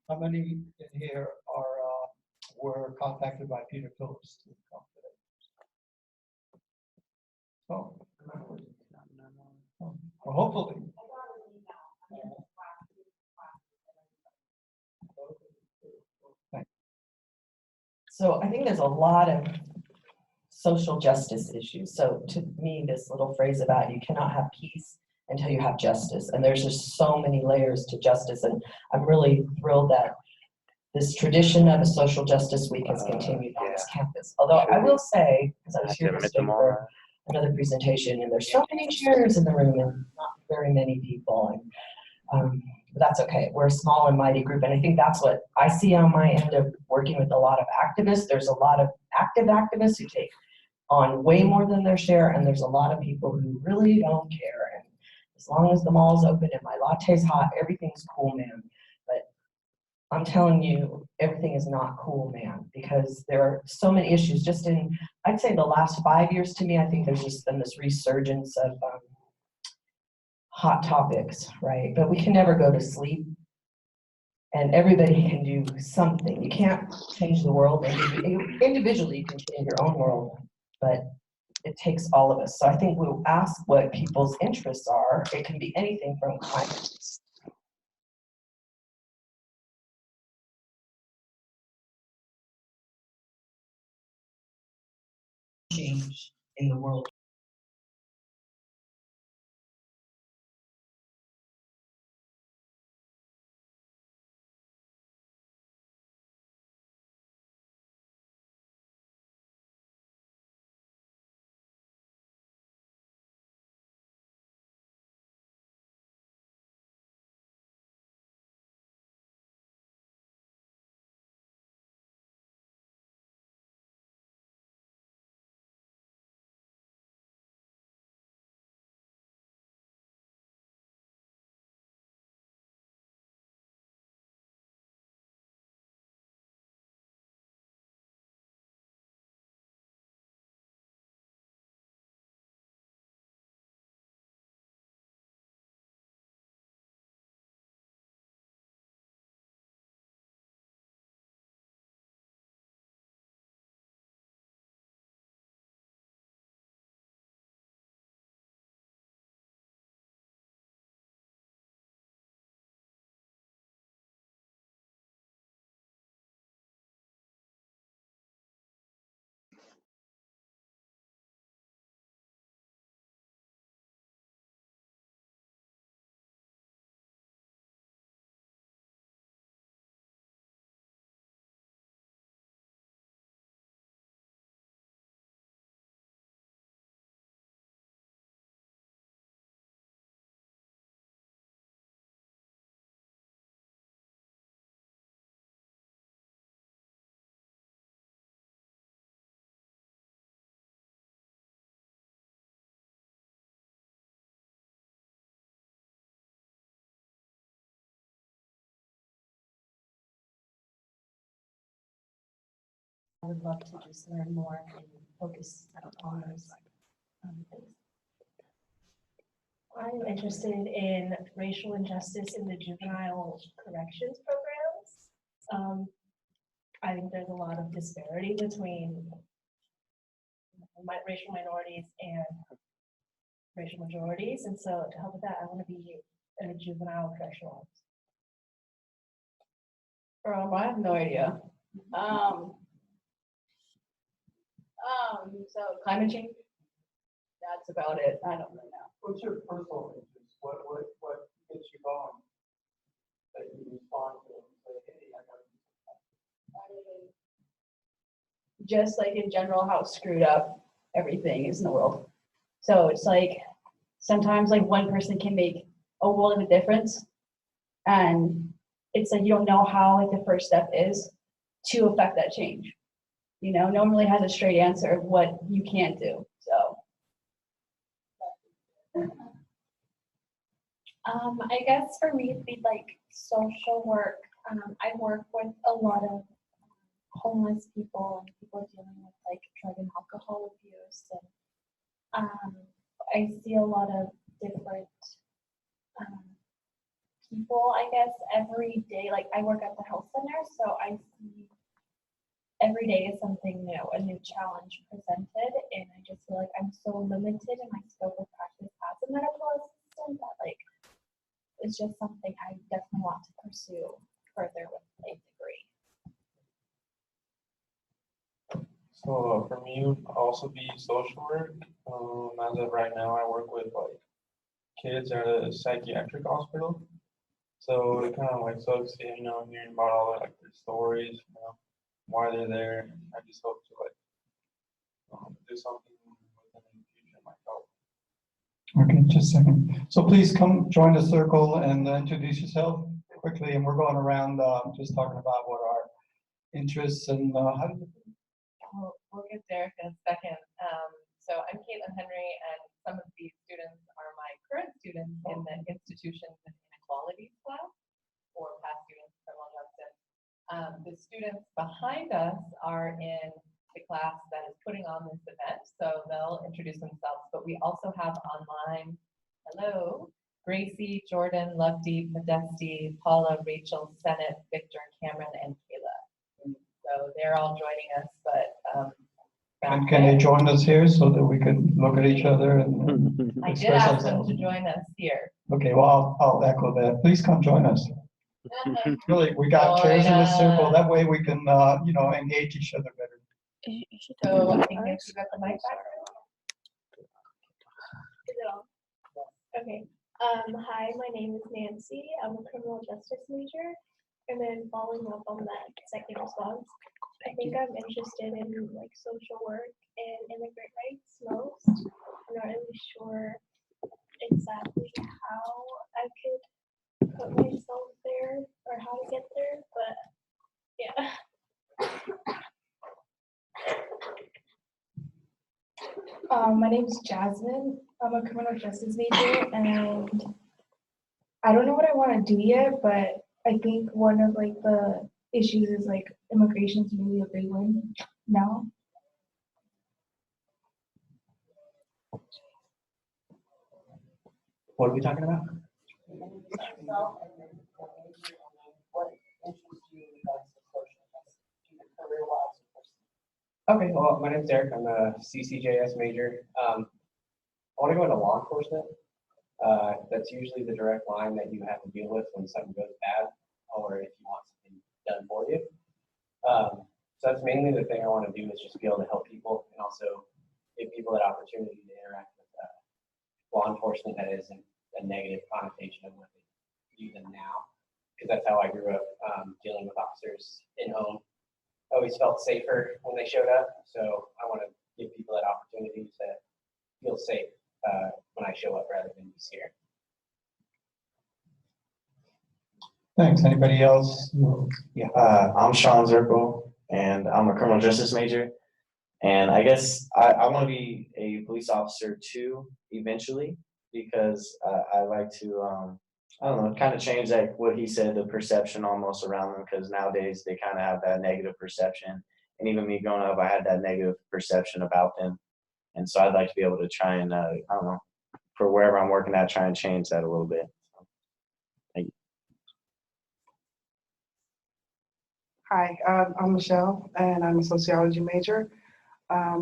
how many in here are were contacted by Peter Phillips to come today? Oh, well, hopefully. So I think there's a lot of social justice issues. So to me, this little phrase about you cannot have peace until you have justice. And there's just so many layers to justice. And I'm really thrilled that this tradition of a social justice week has continued on this campus. Although I will say, because I was here this week for another presentation, and there's so many chairs in the room and not very many people. And but that's okay. We're a small and mighty group. And I think that's what I see on my end of working with a lot of activists. There's a lot of active activists who take on way more than their share. And there's a lot of people who really don't care. And as long as the mall's open and my latte's hot, everything's cool, man. But I'm telling you, everything is not cool, man, because there are so many issues. Just in, I'd say the last 5 years to me, I think there's just been this resurgence of hot topics, right? But we can never go to sleep, and everybody can do something. You can't change the world individually. You can change your own world, but it takes all of us. So I think we'll ask what people's interests are. It can be anything from climate change in the world. I would love to just learn more and focus on those things. I'm interested in racial injustice in the juvenile corrections programs. I think there's a lot of disparity between racial minorities and racial majorities, and so to help with that, I want to be a juvenile correctional officer. I have no idea. So climate change, that's about it. I don't really know. What's your personal interest? What gets you going that you respond to and say, hey, I got to do something? Just like in general, how screwed up everything is in the world. So it's like sometimes like one person can make a world of a difference, and it's like you don't know how like the first step is to affect that change. You know, no one really has a straight answer of what you can't do. So I guess for me it'd be like social work. I work with a lot of homeless people and people dealing with like drug and alcohol abuse, and I see a lot of different people, I guess, every day. Like I work at the health center, so I see every day is something new, a new challenge presented, and I just feel like I'm so limited in my scope of practice as a medical assistant that like it's just something I definitely want to pursue further with a degree. So for me, it would also be social work. As of right now, I work with like kids at a psychiatric hospital. So it kind of like sucks, you know, hearing about all the, like their stories, you know, why they're there. I just hope to like do something with them in the future might help. Okay, just a second. So please come join the circle and introduce yourself quickly. And we're going around just talking about what our interests and how do you. We'll get Derek in a second. So I'm Caitlin Henry, and some of these students are my current students in the Institutions and Inequalities class, or past students of criminal justice. The students behind us are in the class that is putting on this event, so they'll introduce themselves. But we also have online, hello, Gracie, Jordan, Lovedeep, Modesty, Paula, Rachel, Sennett, Victor, Cameron, and Kayla. So they're all joining us, but And can they join us here so that we could look at each other and I did express ask them ourselves? to join us here. Okay, well, I'll echo that. Please come join us. Really, we got chairs in the circle. That way we can, you know, engage each other better. So I think Nancy got the mic back. Is it on? Okay. Hi, my name is Nancy. I'm a criminal justice major. And then following up on that second response, I think I'm interested in like social work and immigrant rights most. I'm not really sure exactly how I could put myself there or how to get there, but yeah. My name is Jasmine. I'm a criminal justice major, and I don't know what I want to do yet, but I think one of like the issues is like immigration is really a big one now. What are we talking about? Okay, well, my name's Derek. I'm a CCJS major. I want to go into law enforcement. That's usually the direct line that you have to deal with when something goes bad, or if you want something done for you. So that's mainly the thing I want to do, is just be able to help people and also give people that opportunity to interact with law enforcement that isn't a negative connotation of what they do them now, because that's how I grew up dealing with officers in home. I always felt safer when they showed up, so I want to give people that opportunity to feel safe when I show up rather than be scared. Thanks. Anybody else? Yeah, I'm Sean Zirkle, and I'm a criminal justice major. And I guess I want to be a police officer too, eventually, because I like to, I don't know, kind of change like what he said, the perception almost around them, because nowadays they kind of have that negative perception. And even me growing up, I had that negative perception about them. And so I'd like to be able to try and, I don't know, for wherever I'm working at, try and change that a little bit. Thank you. Hi, I'm Michelle, and I'm a sociology major. I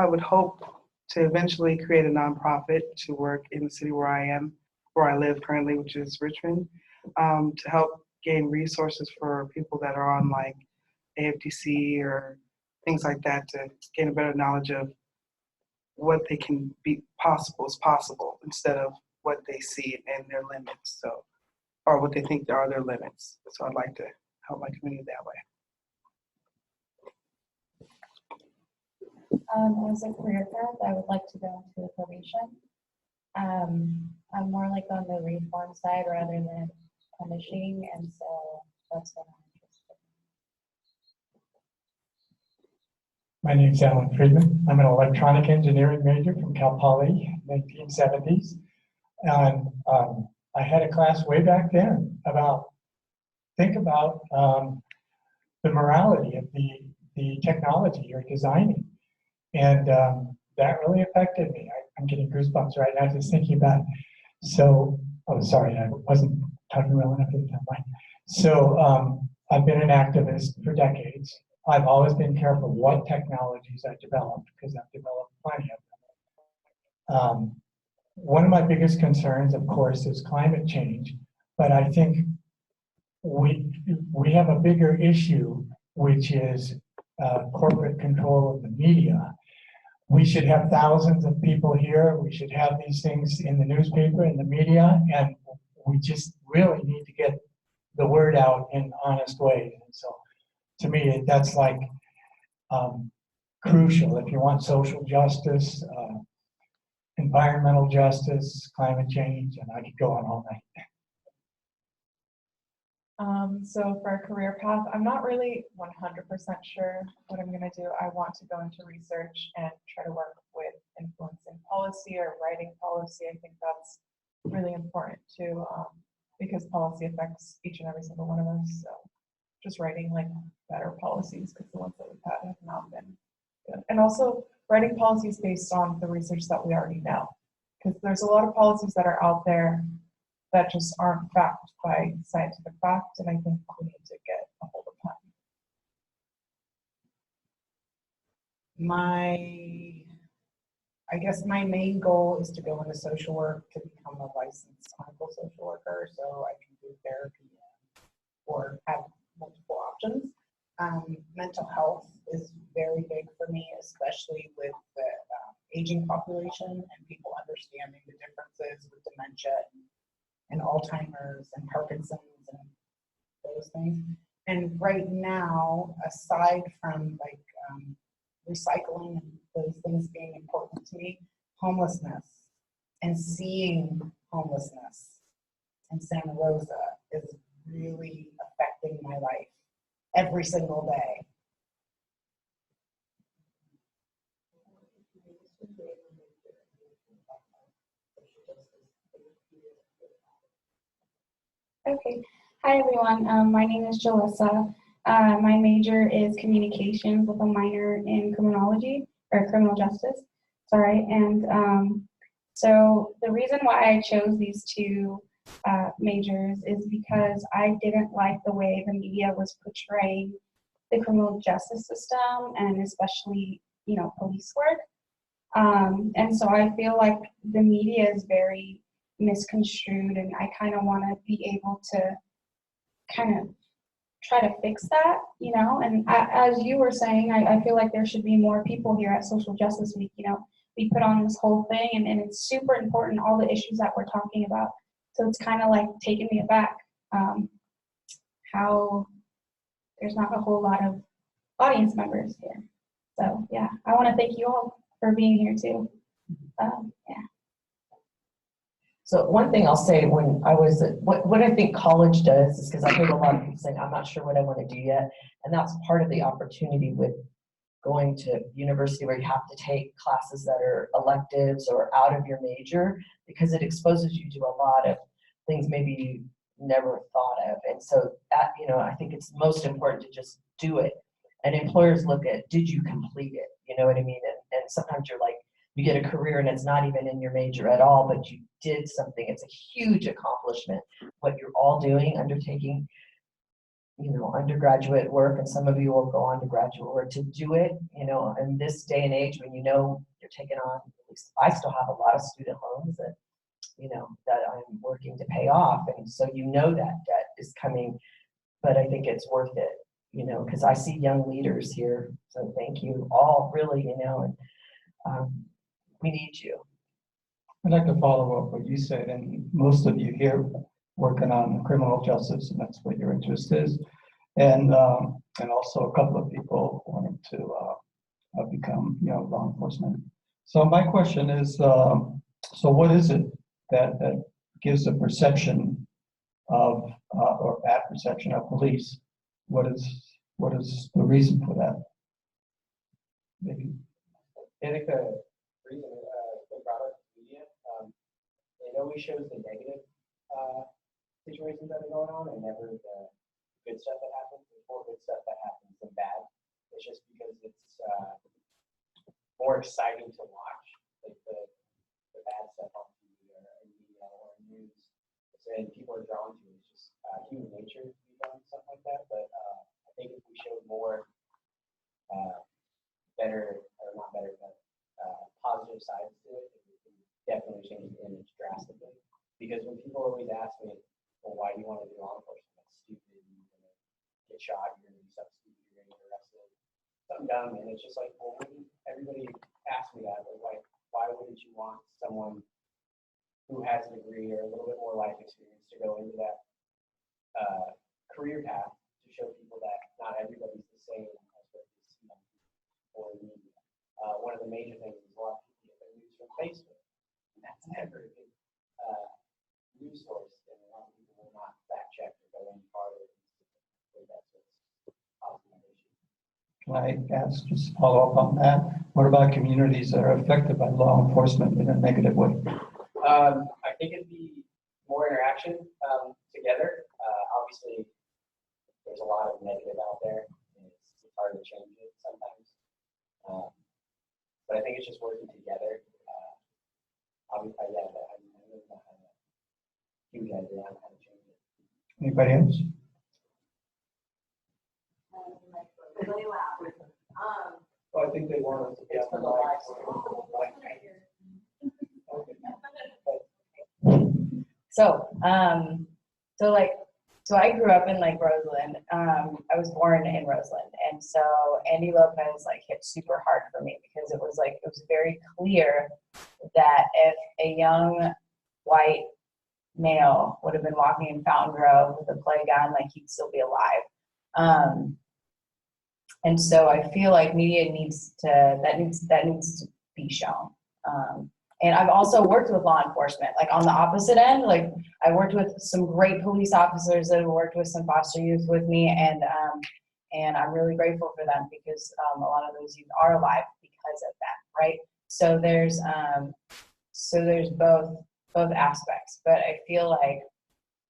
would hope to eventually create a nonprofit to work in the city where I live currently, which is Richmond, to help gain resources for people that are on like AFDC or things like that, to gain a better knowledge of what they can be possible is possible instead of what they see and their limits, so, or what they think are their limits. So I'd like to help my community that way. As a career path, I would like to go into probation. I'm more like on the reform side rather than punishing, and so that's what I'm interested in. My name is Alan Friedman. I'm an electronic engineering major from Cal Poly, 1970s. And I had a class way back then about, think about the morality of the technology you're designing. And that really affected me. I'm getting goosebumps right now just thinking about it. So, oh, sorry, I wasn't talking well enough at the time, right? So I've been an activist for decades. I've always been careful what technologies I developed because I've developed plenty of them. One of my biggest concerns, of course, is climate change, but I think we have a bigger issue, which is corporate control of the media. We should have thousands of people here. We should have these things in the newspaper, in the media, and we just really need to get the word out in honest ways. And so to me, that's like crucial if you want social justice, environmental justice, climate change, and I could go on all night. So for a career path, I'm not really 100% sure what I'm going to do. I want to go into research and try to work with influencing policy or writing policy. I think that's really important too, because policy affects each and every single one of us. So just writing like better policies, because the ones that we've had have not been good. And also writing policies based on the research that we already know, because there's a lot of policies that are out there that just aren't backed by scientific fact, and I think we need to get a hold of that. I guess my main goal is to go into social work to become a licensed clinical social worker, so I can do therapy or have multiple options. Mental health is very big for me, especially with the aging population and people understanding the differences with dementia and Alzheimer's and Parkinson's and those things. And right now, aside from like recycling and those things being important to me, homelessness and seeing homelessness in Santa Rosa is really affecting my life every single day. Okay. Hi, everyone. My name is Jalissa. My major is communications with a minor in criminology or criminal justice. Sorry. And so the reason why I chose these two majors is because I didn't like the way the media was portraying the criminal justice system and especially, you know, police work. And so I feel like the media is very misconstrued, and I kind of want to be able to kind of try to fix that, you know. And as you were saying, I feel like there should be more people here at Social Justice Week. You know, we put on this whole thing, and it's super important, all the issues that we're talking about. So it's kind of like taking me aback how there's not a whole lot of audience members here. So yeah, I want to thank you all for being here too. Yeah. So one thing I'll say, when I was what I think college does is, because I heard a lot of people saying, I'm not sure what I want to do yet. And that's part of the opportunity with going to university, where you have to take classes that are electives or out of your major, because it exposes you to a lot of things maybe you never thought of. And so that, you know, I think it's most important to just do it. And employers look at, did you complete it? You know what I mean? And sometimes you're like, you get a career and it's not even in your major at all, but you did something. It's a huge accomplishment, what you're all doing, undertaking, you know, undergraduate work, and some of you will go on to graduate work. To do it, you know, in this day and age when you know you're taking on, at least I still have a lot of student loans that, you know, that I'm working to pay off. And so you know that debt is coming, but I think it's worth it, you know, because I see young leaders here. So thank you all, really, you know, and we need you. I'd like to follow up what you said, and most of you here working on criminal justice, and that's what your interest is, and also a couple of people wanting to become, you know, law enforcement. So my question is, so what is it that gives a perception of or bad perception of police? What is the reason for that? Maybe. I think the reason the broader media, it always shows the negative situations that are going on, and never the good stuff that happens. There's more good stuff that happens than bad. It's just because it's more exciting to watch, like the bad stuff on TV or in media or news, and people are drawn to it shot, you're gonna do something stupid, you're gonna get arrested, something dumb, and it's just like, well, when everybody asks me that, like, why wouldn't you want someone who has a degree or a little bit more life experience to go into that career path to show people that not everybody's the same as what you see or media. One of the major things is a lot of people get their news from Facebook, and that's never a good news source, and a lot of people will not fact check or go any farther. That's what's causing that issue. Can I ask, just follow up on that? What about communities that are affected by law enforcement in a negative way? I think it'd be more interaction together. Obviously, there's a lot of negative out there, and it's hard to change it sometimes. But I think it's just working together. Obviously, yeah, I don't have a huge idea on how to change it. Anybody else? Really loud. Well, I think they want us to get the So I grew up in like Roseland. I was born in Roseland, and so Andy Lopez like hit super hard for me because it was very clear that if a young white male would have been walking in Fountain Grove with a play gun, like he'd still be alive. And so I feel like media needs to be shown. And I've also worked with law enforcement, like on the opposite end. Like I worked with some great police officers that have worked with some foster youth with me, and I'm really grateful for them because a lot of those youth are alive because of that, right? So there's both aspects, but I feel like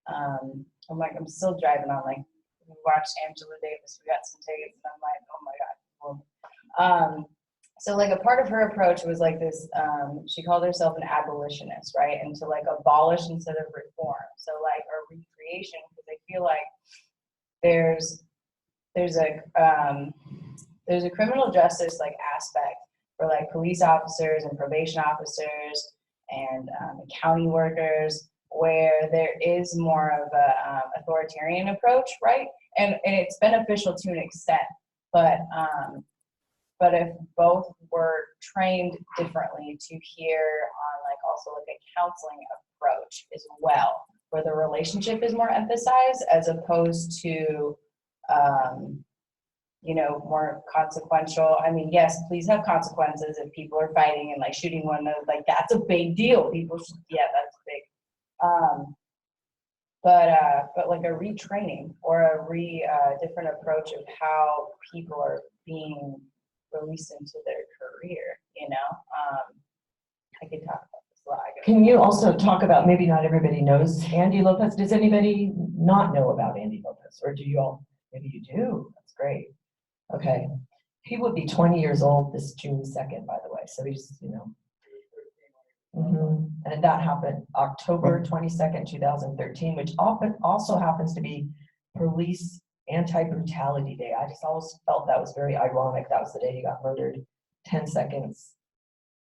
I'm still driving on like we watched Angela Davis. We got some tickets, and I'm like, oh my god. So like a part of her approach was like this, she called herself an abolitionist, right? And to like abolish instead of reform. So like, or recreation, because I feel like there's a criminal justice like aspect for like police officers and probation officers and county workers where there is more of a authoritarian approach, right? And it's beneficial to an extent, but if both were trained differently to hear on like also like a counseling approach as well, where the relationship is more emphasized as opposed to, more consequential. I mean, yes, please have consequences if people are fighting and like shooting one another, like that's a big deal. People should, yeah, that's big. But like a retraining or a different approach of how people are being released into their career, I could talk about this a lot. Can you also talk about, maybe not everybody knows Andy Lopez. Does anybody not know about Andy Lopez? Or do you all, maybe you do, that's great. Okay, he would be 20 years old this June 2nd, by the way, so he's, And that happened October 22nd, 2013, which often also happens to be Police Anti-Brutality Day. I just always felt that was very ironic. That was the day he got murdered. 10 seconds,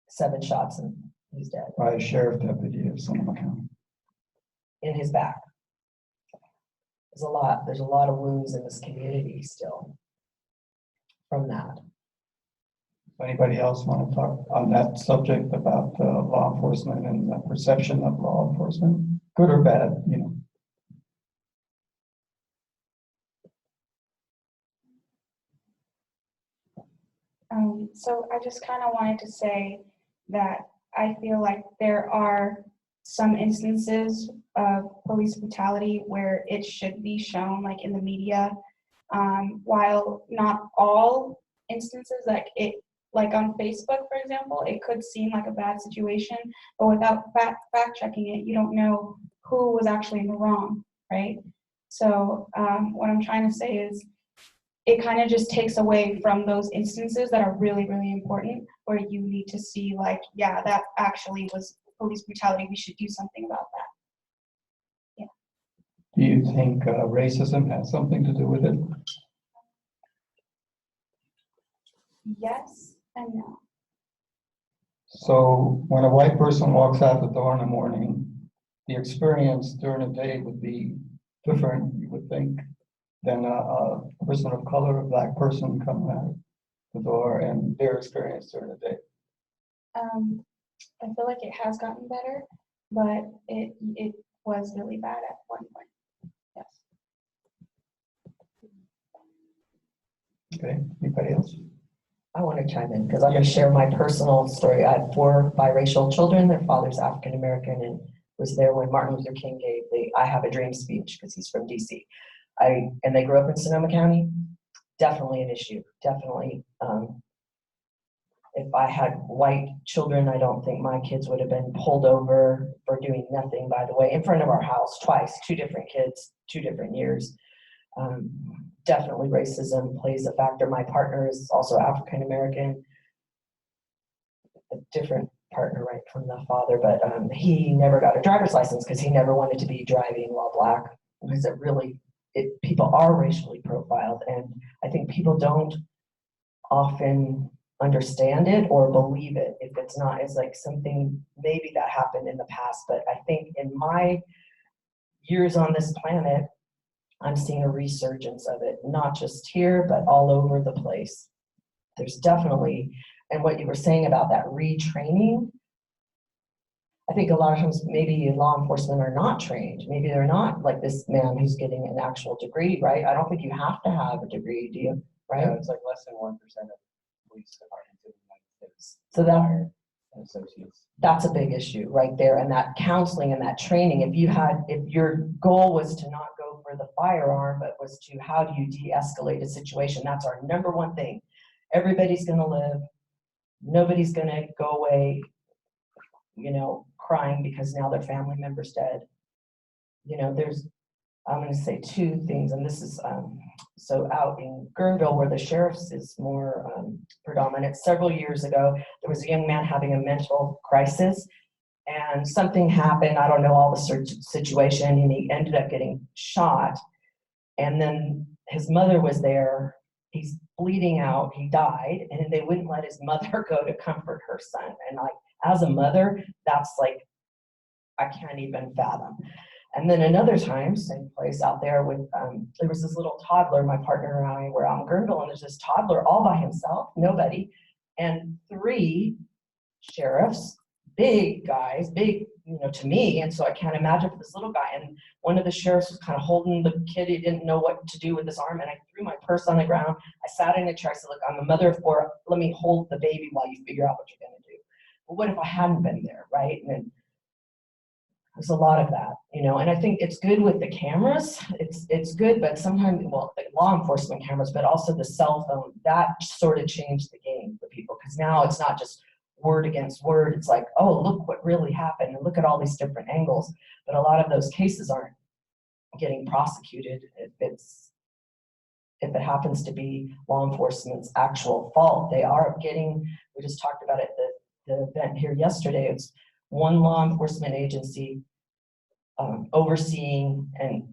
7 shots, and he's dead. By a sheriff deputy of Sonoma County. In his back. There's a lot of wounds in this community still from that. Anybody else want to talk on that subject about law enforcement and the perception of law enforcement, good or bad, So I just kind of wanted to say that I feel like there are some instances of police brutality where it should be shown, like in the media, while not all instances, like on Facebook, for example, it could seem like a bad situation, but without fact checking it, you don't know who was actually in the wrong, right? So what I'm trying to say is it kind of just takes away from those instances that are really, really important, where you need to see like, yeah, that actually was police brutality. We should do something about that. Yeah. Do you think racism has something to do with it? Yes and no. So when a white person walks out the door in the morning, the experience during the day would be different, you would think, than a person of color, a black person coming out the door and their experience during the day? I feel like it has gotten better, but it was really bad at one point. Yes. Okay, anybody else? I want to chime in because I'm going to share my personal story. I have 4 biracial children. Their father's African American and was there when Martin Luther King gave the "I Have a Dream" speech because he's from DC. And they grew up in Sonoma County. Definitely an issue. Definitely. If I had white children, I don't think my kids would have been pulled over for doing nothing, by the way, in front of our house twice, 2 different kids, 2 different years. Definitely racism plays a factor. My partner is also African American, a different partner right from the father, but he never got a driver's license because he never wanted to be driving while black, because people are racially profiled, and I think people don't often understand it or believe it. If it's not, it's like something maybe that happened in the past, but I think in my years on this planet, I'm seeing a resurgence of it, not just here, but all over the place. There's definitely, and what you were saying about that retraining, I think a lot of times maybe law enforcement are not trained. Maybe they're not like this man who's getting an actual degree, right? I don't think you have to have a degree, do you? Right? Yeah, it's like less than 1% of police departments in the United States. So that, associates. that's a big issue right there. And that counseling and that training, if your goal was to not go for the firearm, but was to how do you de-escalate a situation, that's our number one thing. Everybody's gonna live. Nobody's gonna go away, crying because now their family member's dead. I'm going to say 2 things, and this is so out in Guerneville, where the sheriff's is more predominant. Several years ago, there was a young man having a mental crisis, and something happened. I don't know all the situation, and he ended up getting shot. And then his mother was there. He's bleeding out. He died, and they wouldn't let his mother go to comfort her son. And as a mother, that's I can't even fathom. And then another time, same place out there with, there was this little toddler, my partner and I were out in Guerneville, and there's this toddler all by himself, nobody, and 3 sheriffs, big guys, big, to me, and so I can't imagine for this little guy, and one of the sheriffs was kind of holding the kid. He didn't know what to do with his arm, and I threw my purse on the ground. I sat in a chair. I said, look, I'm a mother of 4. Let me hold the baby while you figure out what you're going to do. But what if I hadn't been there, right? And then there's a lot of that, and I think it's good with the cameras. It's good, but sometimes, the law enforcement cameras, but also the cell phone, that sort of changed the game for people, because now it's not just word against word. It's like, oh, look what really happened, and look at all these different angles. But a lot of those cases aren't getting prosecuted if it happens to be law enforcement's actual fault. They are getting, we just talked about it, the event here yesterday, it's one law enforcement agency overseeing and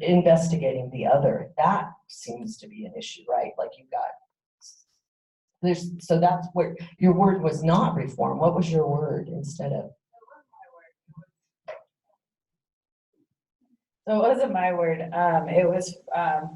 investigating the other. That seems to be an issue, right? Like so that's where your word was not reform. What was your word instead of? So it wasn't my word. It was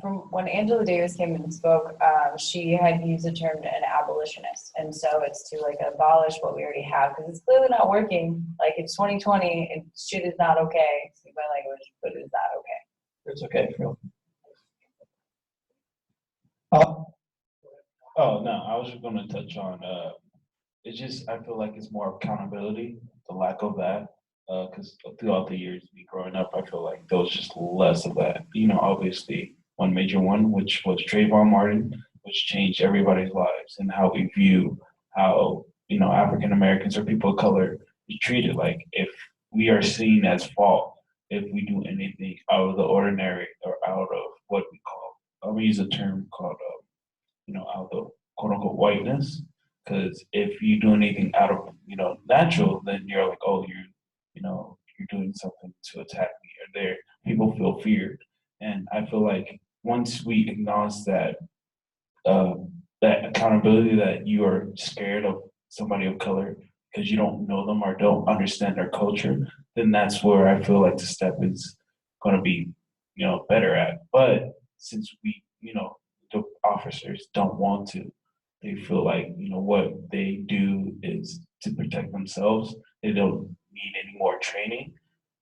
from when Angela Davis came and spoke. She had used the term an abolitionist, and so it's to abolish what we already have, because it's clearly not working. It's 2020, and shit is not okay. Excuse my language, but it's not okay. It's okay, Phil. Oh no, I was just going to touch on. It's just I feel like it's more accountability, the lack of that. Because throughout the years me growing up, I feel like there was just less of that. Obviously one major one, which was Trayvon Martin, which changed everybody's lives and how we view how, African Americans or people of color is treated. Like if we are seen as fault, if we do anything out of the ordinary or out of what we call, I'm gonna use a term called, out of quote unquote whiteness. Because if you do anything out of, natural, then you're like, oh, you're doing something to attack me, or there, people feel feared. And I feel like once we acknowledge that, that accountability, that you are scared of somebody of color because you don't know them or don't understand their culture, then that's where I feel like the step is going to be, better at. But since we, the officers don't want to, they feel like, what they do is to protect themselves. They don't need any more training,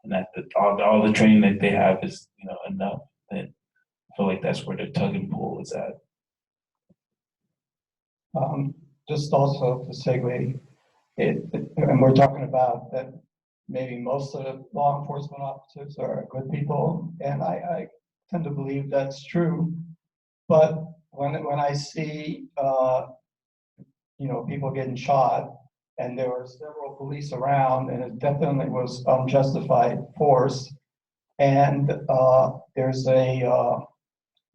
and that all the training that they have is, enough. Then I feel like that's where the tug and pull is at. Just also to segue, and we're talking about that maybe most of the law enforcement officers are good people, and I tend to believe that's true. But when I see people getting shot, and there were several police around, and it definitely was unjustified force, and there's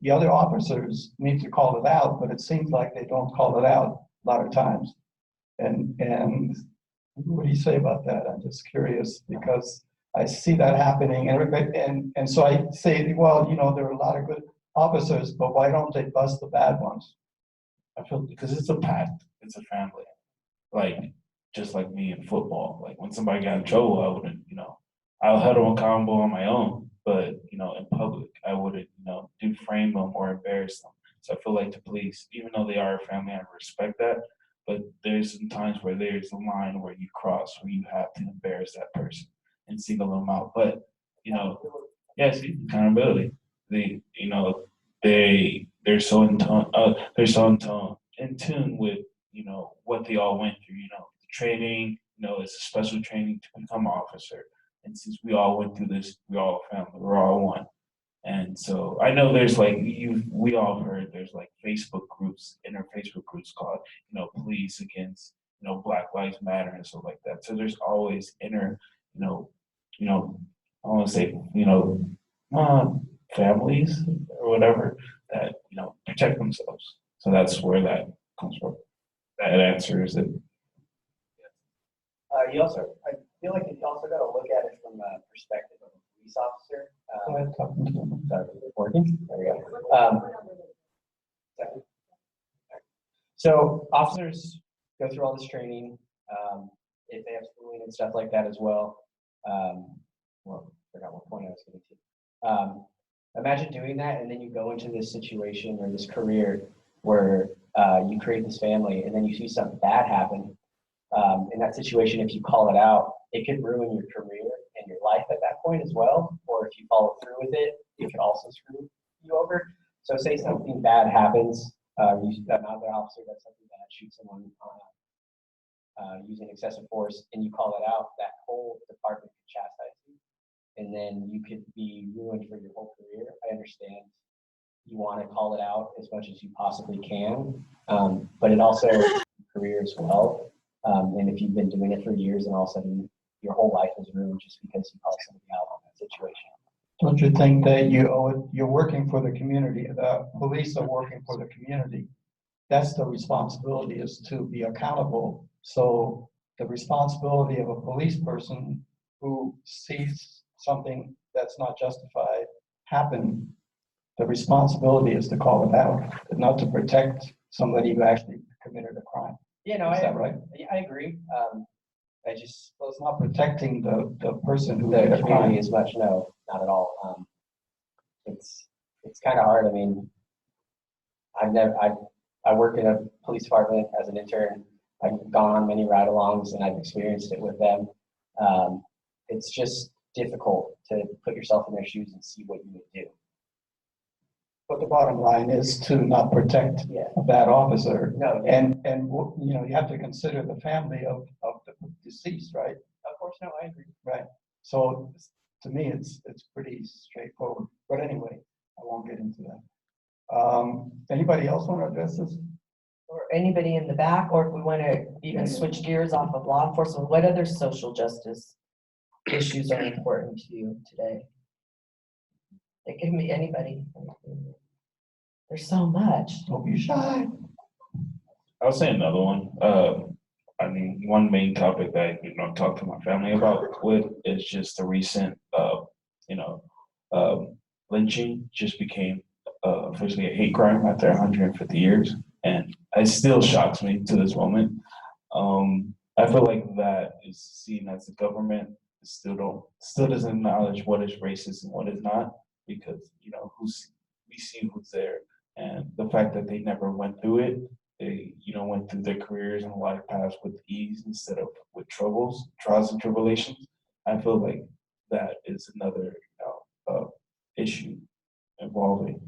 the other officers need to call it out, but it seems like they don't call it out a lot of times. And what do you say about that? I'm just curious because I see that happening, and so I say, well, there are a lot of good officers, but why don't they bust the bad ones? I feel because it's a pact, it's a family. Like just like me in football. Like when somebody got in trouble, I wouldn't, I'll hold them accountable on my own, but in public, I wouldn't, do frame them or embarrass them. So I feel like the police, even though they are a family, I respect that. But there's some times where there's a line where you cross, where you have to embarrass that person and single them out. But yes, accountability. They're so in tune with what they all went through. The training. It's a special training to become an officer. And since we all went through this, we're all family. We're all one. And so I know there's we all heard there's Facebook groups, Facebook groups called, police against, Black Lives Matter and stuff like that. So there's always I want to say, families or whatever that, protect themselves. So that's where that comes from. That answer is it. I feel like you also got to look at it from a perspective of a police officer. Go ahead, talking to them. Sorry, working. There we go. So officers go through all this training. If they have schooling and stuff like that as well. Well, I forgot what point I was getting to. Imagine doing that, and then you go into this situation or this career where you create this family, and then you see something bad happen. In that situation, if you call it out, it could ruin your career and your life at that point as well. Or if you follow through with it, it could also screw you over. So say something bad happens, another officer does something bad, shoots someone using excessive force, and you call it out, that whole department could chastise you. And then you could be ruined for your whole career. I understand you want to call it out as much as you possibly can, but it also career as well. And if you've been doing it for years and all of a sudden your whole life is ruined just because you called somebody out on that situation. Don't you think that you're working for the community? The police are working for the community. That's the responsibility, is to be accountable. So the responsibility of a police person who sees something that's not justified happen, the responsibility is to call it out, not to protect somebody who actually committed a crime. Yeah, no, Is that right? I agree. Well, it's not protecting the person who the did a crime community as much. No, not at all. It's kind of hard. I mean, I work in a police department as an intern. I've gone on many ride-alongs and I've experienced it with them. It's just difficult to put yourself in their shoes and see what you would do. But the bottom line is to not protect a bad officer. No. And you have to consider the family of the deceased, right? Of course, no, I agree. Right. So to me, it's pretty straightforward. But anyway, I won't get into that. Anybody else want to address this? Or anybody in the back, or if we want to even switch gears off of law enforcement, what other social justice issues are important to you today? It can be anybody. There's so much. Don't be shy. I'll say another one. I mean, one main topic that I talk to my family about with is just the recent, lynching just became officially a hate crime after 150 years, and it still shocks me to this moment. I feel like that is seen as the government still doesn't acknowledge what is racist and what is not, because we see who's there. And the fact that they never went through it, they, went through their careers and life paths with ease instead of with trials and tribulations. I feel like that is another, issue involving,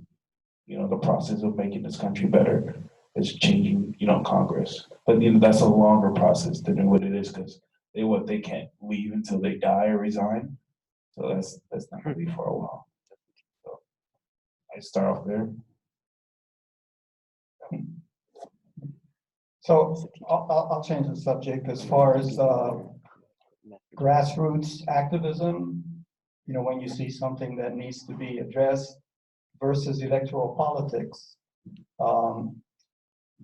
the process of making this country better is changing, Congress. But that's a longer process than what it is because they can't leave until they die or resign. So that's not gonna be for a while. So I start off there. So I'll change the subject as far as grassroots activism. When you see something that needs to be addressed versus electoral politics,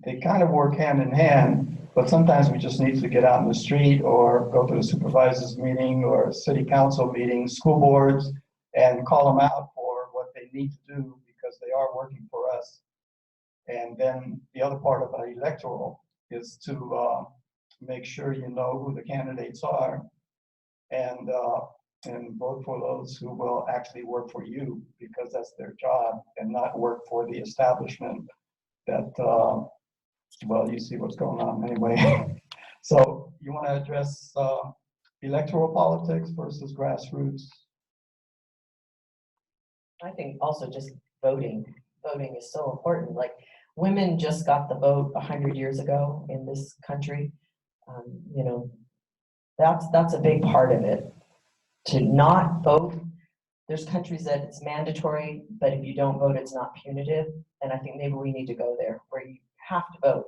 they kind of work hand in hand. But sometimes we just need to get out in the street or go to the supervisors meeting or city council meeting, school boards, and call them out for what they need to do because they are working for us. And then the other part of our electoral is to make sure you know who the candidates are and vote for those who will actually work for you because that's their job and not work for the establishment that, well, you see what's going on anyway. So you want to address electoral politics versus grassroots? I think also just voting. Voting is so important. Like women just got the vote 100 years ago in this country. That's a big part of it. To not vote, there's countries that it's mandatory, but if you don't vote, it's not punitive. And I think maybe we need to go there where you have to vote.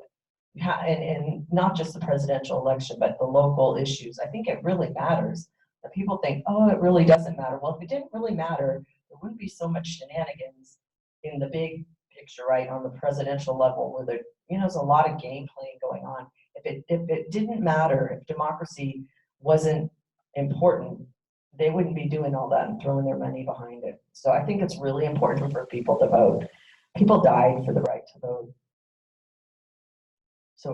And not just the presidential election, but the local issues. I think it really matters. And people think, oh, it really doesn't matter. Well, if it didn't really matter, there wouldn't be so much shenanigans in the big picture, right, on the presidential level where there's a lot of game playing going on. If it didn't matter, if democracy wasn't important, they wouldn't be doing all that and throwing their money behind it. So I think it's really important for people to vote. People died for the right to vote. So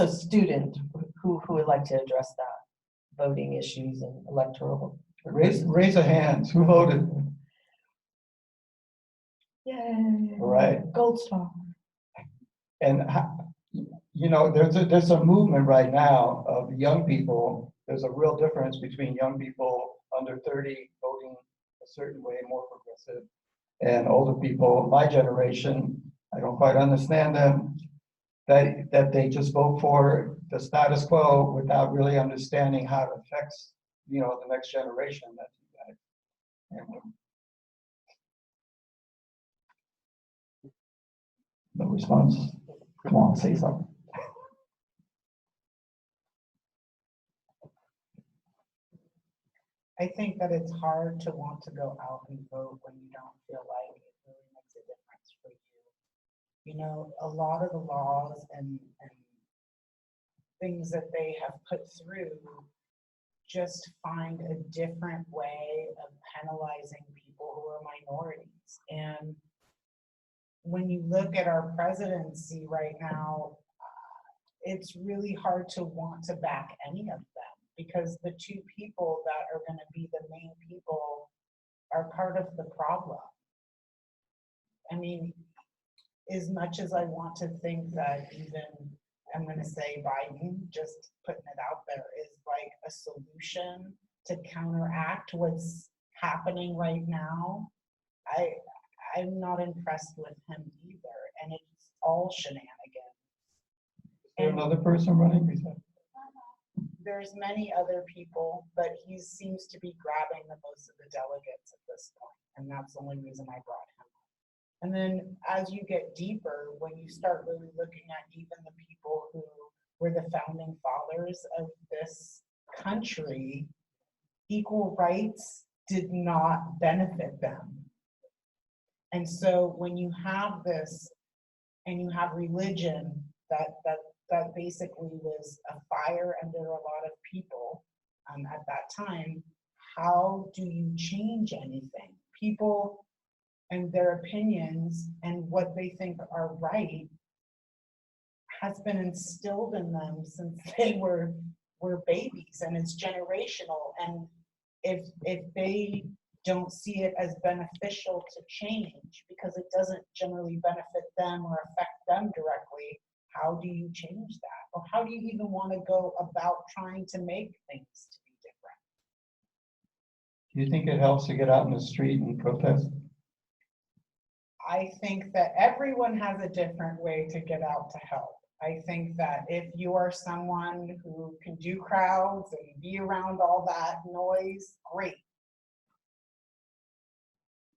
student, who would like to address that? Voting issues and electoral. Raise a hand. Who voted? Yay. All right. Gold star. And there's a movement right now of young people. There's a real difference between young people under 30 voting a certain way, more progressive, and older people, my generation, I don't quite understand them, that they just vote for the status quo without really understanding how it affects, the next generation. No response. Come on, say something. I think that it's hard to want to go out and vote when you don't feel like it really makes a difference for you. A lot of the laws and things that they have put through just find a different way of penalizing people who are minorities. And when you look at our presidency right now, it's really hard to want to back any of them because the two people that are going to be the main people are part of the problem. I mean, as much as I want to think that even, I'm going to say Biden, just putting it out there, is like a solution to counteract what's happening right now, I'm not impressed with him either. And it's all shenanigans. Is there another person running? There's many other people, but he seems to be grabbing the most of the delegates at this point, and that's the only reason I brought him up. And then as you get deeper, when you start really looking at even the people who were the founding fathers of this country, equal rights did not benefit them. And so when you have this, and you have religion that basically was a fire under a lot of people at that time, how do you change anything? People and their opinions and what they think are right has been instilled in them since they were babies, and it's generational. And if they don't see it as beneficial to change because it doesn't generally benefit them or affect them directly, how do you change that? Or how do you even want to go about trying to make things to be different? Do you think it helps to get out in the street and protest? I think that everyone has a different way to get out to help. I think that if you are someone who can do crowds and be around all that noise, great.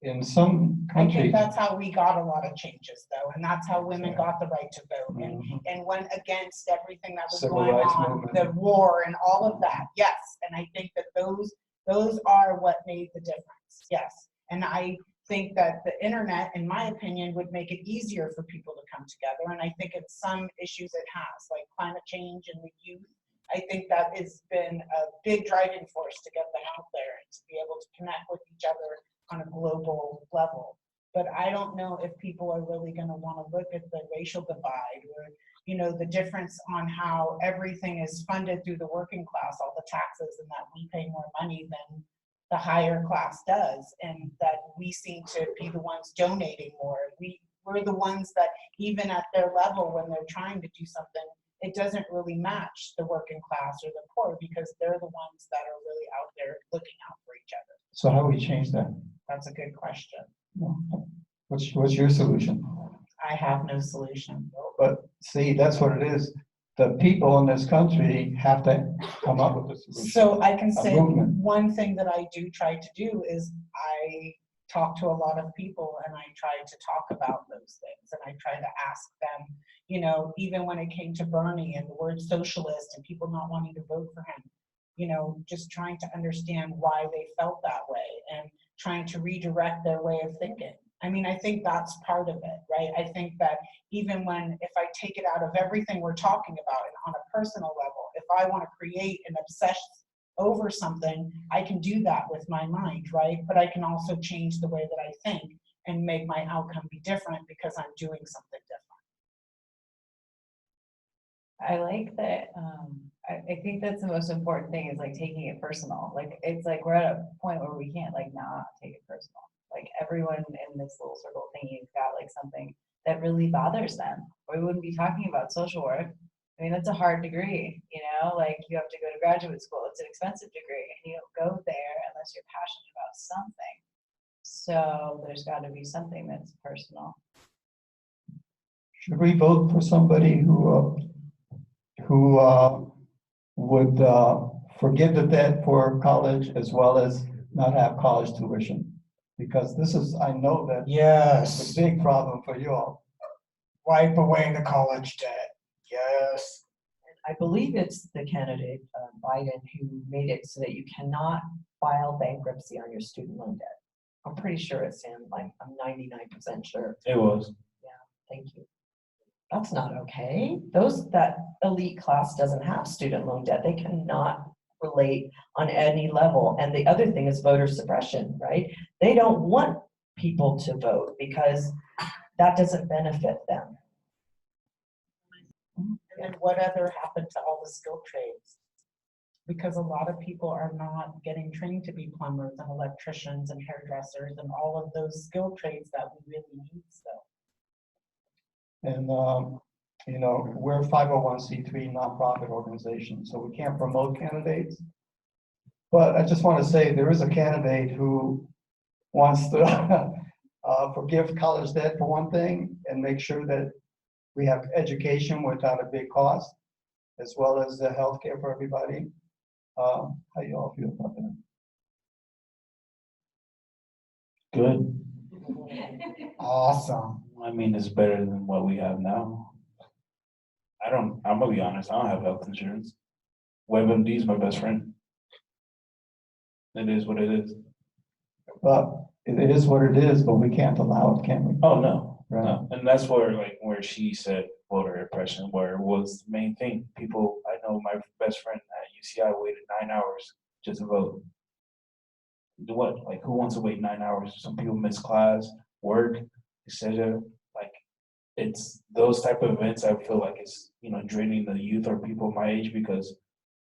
In some I think countries, that's how we got a lot of changes though, and that's how women got the right to vote and went against everything that was Civil going rights on, movement. the war and all of that, yes. And I think that those are what made the difference, yes. And I think that the internet, in my opinion, would make it easier for people to come together. And I think in some issues it has, like climate change and the youth. I think that has been a big driving force to get them out there and to be able to connect with each other on a global level. But I don't know if people are really going to want to look at the racial divide or, you know, the difference on how everything is funded through the working class, all the taxes, and that we pay more money than the higher class does, and that we seem to be the ones donating more. We're the ones that even at their level when they're trying to do something, it doesn't really match the working class or the poor because they're the ones that are really out there looking out for each other. so how do we change that? That's a good question. What's your solution? I have no solution. But see, that's what it is. The people in this country have to come up with a solution. So I can A say movement. one thing that I do try to do is I talk to a lot of people and I try to talk about those things and I try to ask them, you know, even when it came to Bernie and the word socialist and people not wanting to vote for him, you know, just trying to understand why they felt that way and trying to redirect their way of thinking. I mean, I think that's part of it, right? I think that even when, if I take it out of everything we're talking about and on a personal level, if I want to create an obsession over something, I can do that with my mind, right? But I can also change the way that I think and make my outcome be different because I'm doing something different. I like that. I think that's the most important thing is like taking it personal. Like it's like we're at a point where we can't like not take it personal. Like everyone in this little circle thingy's got like something that really bothers them, or we wouldn't be talking about social work. I mean, that's a hard degree, you know, like you have to go to graduate school. It's an expensive degree and you don't go there unless you're passionate about something. So there's got to be something that's personal. Should we vote for somebody who would forgive the debt for college as well as not have college tuition? Because this is, I know that Yes. it's a big problem for you all. Wipe away the college debt. Yes. I believe it's the candidate, Biden, who made it so that you cannot file bankruptcy on your student loan debt. I'm pretty sure it's him, like, I'm 99% sure. It was. Yeah, thank you. That's not okay. That elite class doesn't have student loan debt. They cannot relate on any level. And the other thing is voter suppression, right? They don't want people to vote because that doesn't benefit them. And then whatever happened to all the skilled trades? Because a lot of people are not getting trained to be plumbers and electricians and hairdressers and all of those skilled trades that we really need still. And, you know, we're a 501c3 nonprofit organization, so we can't promote candidates. But I just want to say there is a candidate who wants to forgive college debt for one thing and make sure that we have education without a big cost, as well as the health care for everybody. How you all feel about that? Good. Awesome. I mean, it's better than what we have now. I'm gonna be honest, I don't have health insurance. WebMD is my best friend. It is what it is. But it is what it is, but we can't allow it, can we? Oh, no. Right. No. And that's where she said voter repression, where it was the main thing. People, I know my best friend at UCI waited 9 hours just to vote. What? Like, who wants to wait 9 hours? Some people miss class, work, etc. Like, it's those type of events I feel like it's, you know, draining the youth or people my age because,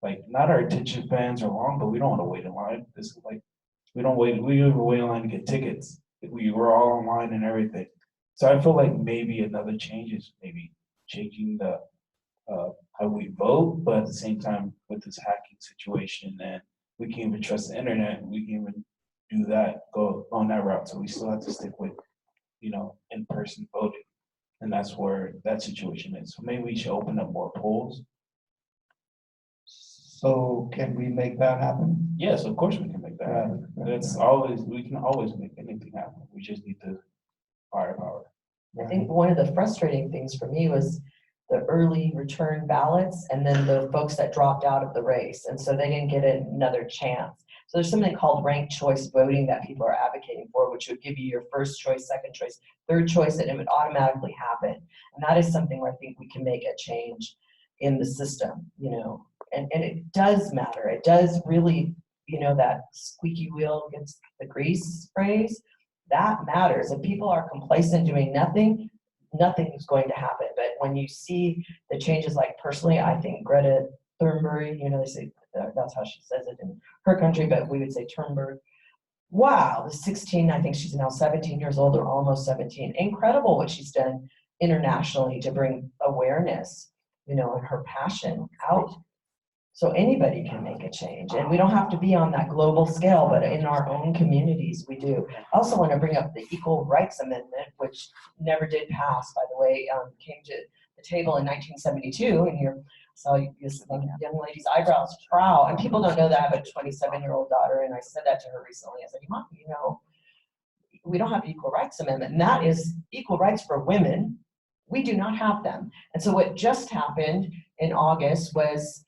like, not our attention spans are long, but we don't want to wait in line. This is like, We don't wait. We don't even wait in line to get tickets. We were all online and everything. So I feel like maybe another change is maybe changing the how we vote, but at the same time with this hacking situation, and we can't even trust the internet. We can't even do that, go on that route. So we still have to stick with, in-person voting, and that's where that situation is. So maybe we should open up more polls. So can we make that happen? Yes, of course we can make that happen. That's always, we can always make anything happen. We just need the firepower. I think one of the frustrating things for me was the early return ballots and then the folks that dropped out of the race. And so they didn't get another chance. So there's something called ranked choice voting that people are advocating for, which would give you your first choice, second choice, third choice, and it would automatically happen. And that is something where I think we can make a change in the system, and it does matter. It does really, that squeaky wheel gets the grease phrase, that matters. If people are complacent doing nothing, nothing is going to happen. But when you see the changes, like personally, I think Greta Thunberg, they say that's how she says it in her country, but we would say Thunberg. Wow, the 16, I think she's now 17 years old or almost 17. Incredible what she's done internationally to bring awareness, and her passion out. So anybody can make a change, and we don't have to be on that global scale, but in our own communities, we do. I also want to bring up the Equal Rights Amendment, which never did pass, by the way, came to the table in 1972, and you saw this young lady's eyebrows frow, and people don't know that I have a 27-year-old daughter, and I said that to her recently. I said, Mom, we don't have Equal Rights Amendment, and that is equal rights for women. We do not have them. And so what just happened in August was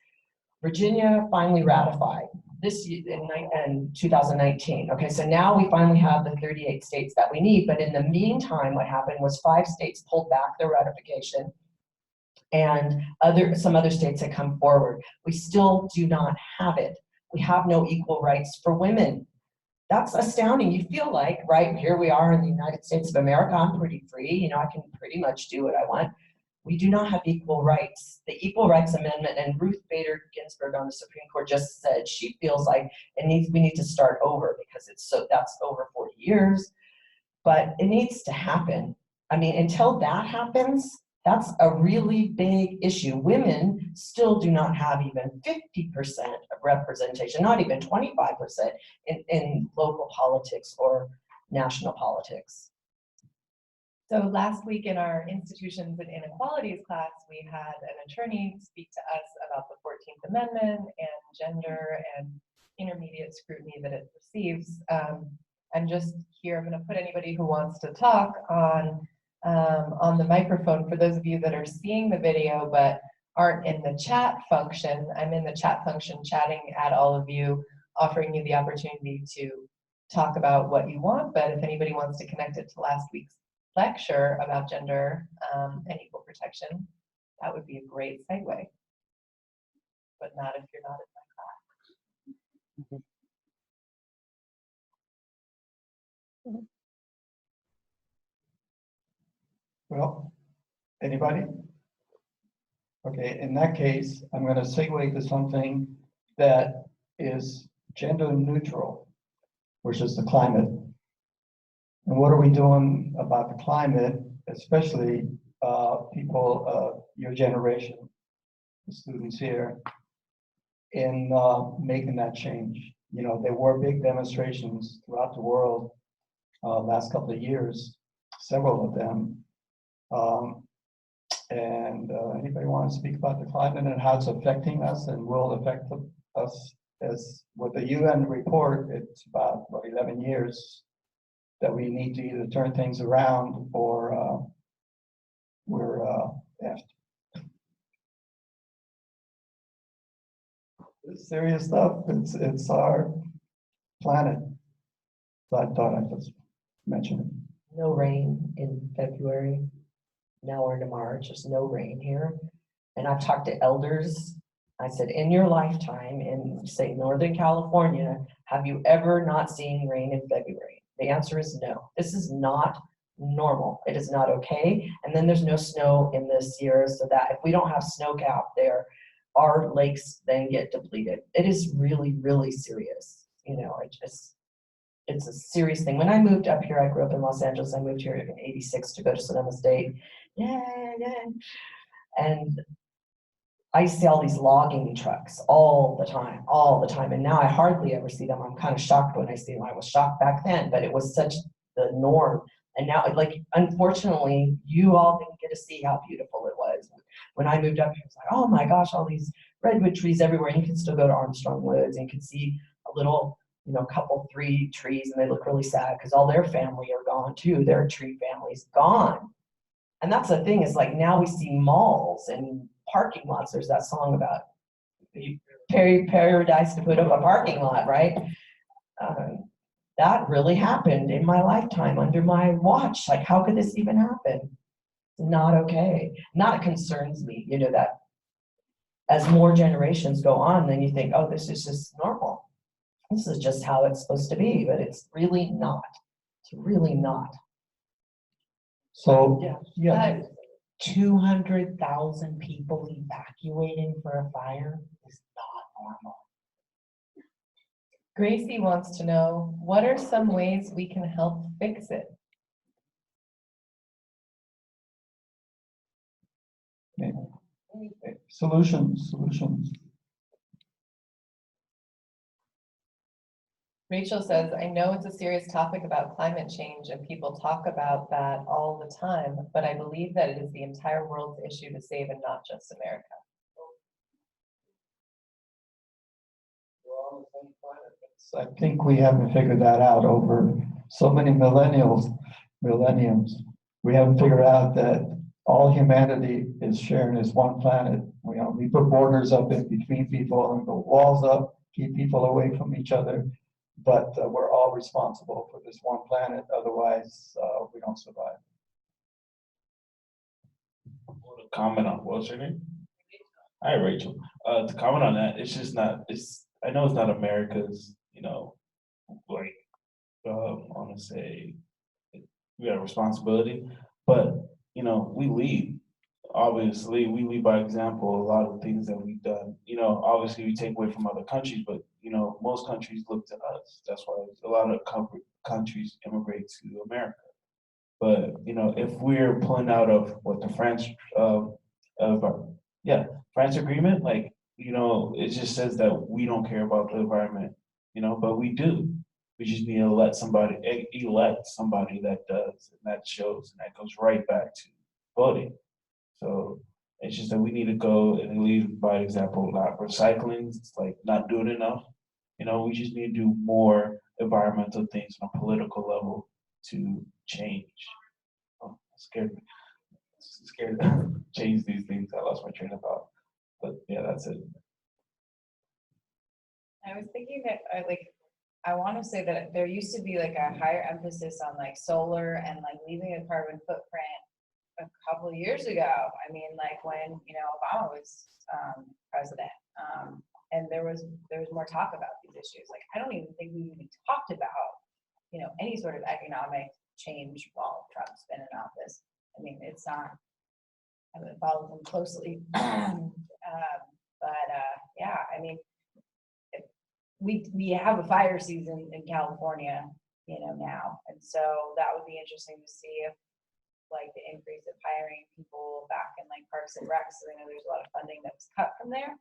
Virginia finally ratified this in 2019. Okay, so now we finally have the 38 states that we need, but in the meantime, what happened was 5 states pulled back their ratification, and some other states had come forward. We still do not have it. We have no equal rights for women. That's astounding. You feel like, right, here we are in the United States of America, I'm pretty free, I can pretty much do what I want. We do not have equal rights. The Equal Rights Amendment, and Ruth Bader Ginsburg on the Supreme Court just said she feels like we need to start over because that's over 40 years, but it needs to happen. I mean, until that happens, that's a really big issue. Women still do not have even 50% of representation, not even 25% in local politics or national politics. So last week in our Institutions and Inequalities class, we had an attorney speak to us about the 14th Amendment and gender and intermediate scrutiny that it receives. I'm just here, I'm going to put anybody who wants to talk on the microphone. For those of you that are seeing the video but aren't in the chat function, I'm in the chat function chatting at all of you, offering you the opportunity to talk about what you want, but if anybody wants to connect it to last week's lecture about gender and equal protection, that would be a great segue, but not if you're not in my class. Well, anybody? Okay, in that case, I'm going to segue to something that is gender neutral, which is the climate. And what are we doing about the climate, especially people of your generation, the students here, in making that change? There were big demonstrations throughout the world last couple of years, several of them. Anybody want to speak about the climate and how it's affecting us and will affect us? As with the UN report, it's about 11 years that we need to either turn things around or we're effed. It's serious stuff. It's our planet. So I thought I'd just mention it. No rain in February. Now we're into March. There's no rain here. And I've talked to elders. I said, in your lifetime in, say, Northern California, have you ever not seen rain in February? The answer is no. This is not normal. It is not okay. And then there's no snow in the Sierras, so that if we don't have snow cap there, our lakes then get depleted. It is really, really serious. it's a serious thing. When I moved up here, I grew up in Los Angeles. I moved here in '86 to go to Sonoma State. Yeah. And I see all these logging trucks all the time. And now I hardly ever see them. I'm kind of shocked when I see them. I was shocked back then, but it was such the norm. And now, like, unfortunately, you all didn't get to see how beautiful it was. When I moved up here, it's like, oh my gosh, all these redwood trees everywhere. And you can still go to Armstrong Woods and you can see a little, couple, 3 trees, and they look really sad because all their family are gone too. Their tree family's gone. And that's the thing, is like now we see malls and parking lots. There's that song about paradise to put up a parking lot, right? That really happened in my lifetime, under my watch. Like, how could this even happen? It's not okay. Not concerns me, that as more generations go on, then you think, oh, this is just normal. This is just how it's supposed to be, but it's really not. It's really not. So, yeah. 200,000 people evacuating for a fire is not normal. Gracie wants to know, what are some ways we can help fix it? Solutions. Rachel says, I know it's a serious topic about climate change and people talk about that all the time, but I believe that it is the entire world's issue to save and not just America. I think we haven't figured that out over so many millenniums. We haven't figured out that all humanity is sharing this one planet. We put borders up in between people and put walls up, keep people away from each other. But we're all responsible for this one planet. Otherwise, we don't survive. Comment on what's her name? Hi, Rachel. To comment on that, it's just not. I know it's not America's. I want to say we have a responsibility, but we lead. Obviously, we lead by example. A lot of things that we've done. Obviously we take away from other countries, but most countries look to us. That's why a lot of countries immigrate to America. But if we're pulling out of what the France France agreement, it just says that we don't care about the environment, but we do. We just need to elect somebody that does, and that shows, and that goes right back to voting. So it's just that we need to go and lead by example. Not recycling, it's like not doing enough. We just need to do more environmental things on a political level to change. Oh, scared to change these things. I lost my train of thought. But yeah, that's it. I was thinking that I want to say that there used to be like a higher emphasis on like solar and like leaving a carbon footprint a couple of years ago. I mean, like when Obama was president, and there was more talk about these issues. Like I don't even think we even talked about any sort of economic change while Trump's been in office. I mean, it's not. I haven't followed them closely, yeah. I mean, we have a fire season in California, now, and so that would be interesting to see if like the increase of hiring people back in like parks and recs. I know there's a lot of funding that was cut from there,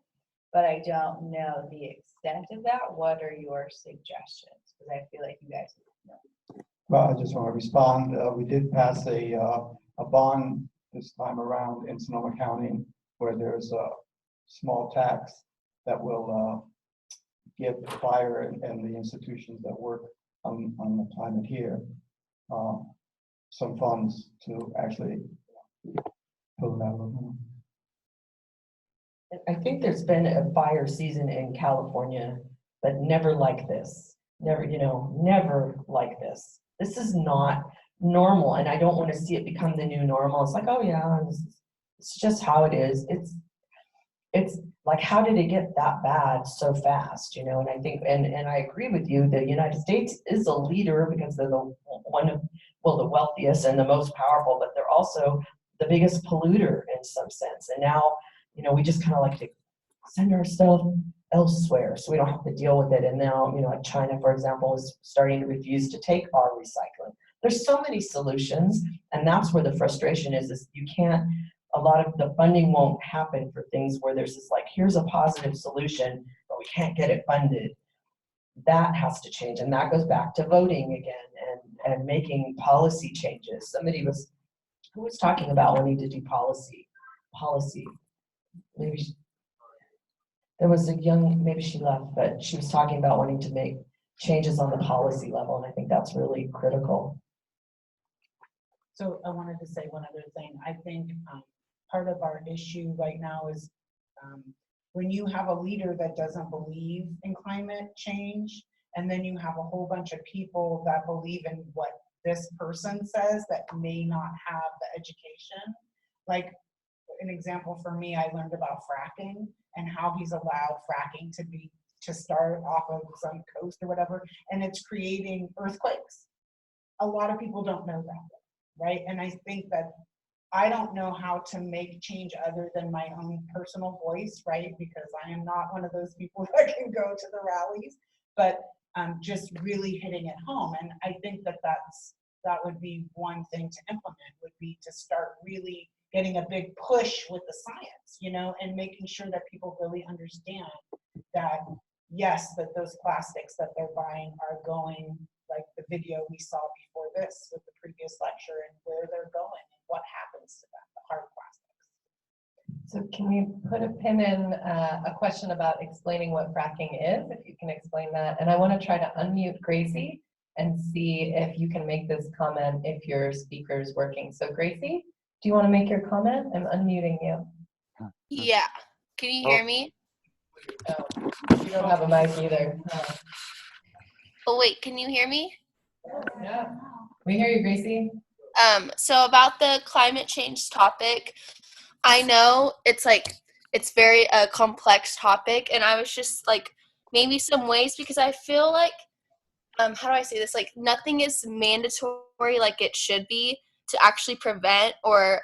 but I don't know the extent of that. What are your suggestions? Because I feel like you guys know. Well, I just want to respond. We did pass a bond this time around in Sonoma County where there's a small tax that will give fire and the institutions that work on the climate here some funds to actually pull that over. I think there's been a fire season in California, but never like this. Never like this. This is not normal, and I don't want to see it become the new normal. It's like, oh yeah, it's just how it is. It's like, how did it get that bad so fast? And I think, and I agree with you, the United States is a leader because they're the wealthiest and the most powerful, but they're also the biggest polluter in some sense. And now, we just kind of like to send our stuff elsewhere, so we don't have to deal with it. And now, like China, for example, is starting to refuse to take our recycling. There's so many solutions, and that's where the frustration is you can't, a lot of the funding won't happen for things where there's this like, here's a positive solution, but we can't get it funded. That has to change, and that goes back to voting again and making policy changes. Who was talking about wanting to do policy? Maybe there was a young, maybe she left, but she was talking about wanting to make changes on the policy level, and I think that's really critical. So I wanted to say one other thing. I think part of our issue right now is when you have a leader that doesn't believe in climate change, and then you have a whole bunch of people that believe in what this person says that may not have the education. Like an example for me, I learned about fracking and how he's allowed fracking to start off of some coast or whatever, and it's creating earthquakes. A lot of people don't know that, right? And I think that I don't know how to make change other than my own personal voice, right? Because I am not one of those people that can go to the rallies, but just really hitting it home. And I think that that would be one thing to implement, would be to start really getting a big push with the science, and making sure that people really understand that, yes, that those plastics that they're buying are going, like the video we saw before this with the previous lecture, and where they're going and what happens to them, the hard plastics. So can we put a pin in a question about explaining what fracking is, if you can explain that? And I want to try to unmute Gracie and see if you can make this comment if your speaker's working. So Gracie, do you want to make your comment? I'm unmuting you. Yeah. Can you hear me? Oh, you don't have a mic either. Oh. Oh, wait, can you hear me? Yeah. We hear you, Gracie. So about the climate change topic, I know it's very complex topic, and I was just like, maybe some ways, because I feel like, how do I say this? Like, nothing is mandatory like it should be to actually prevent or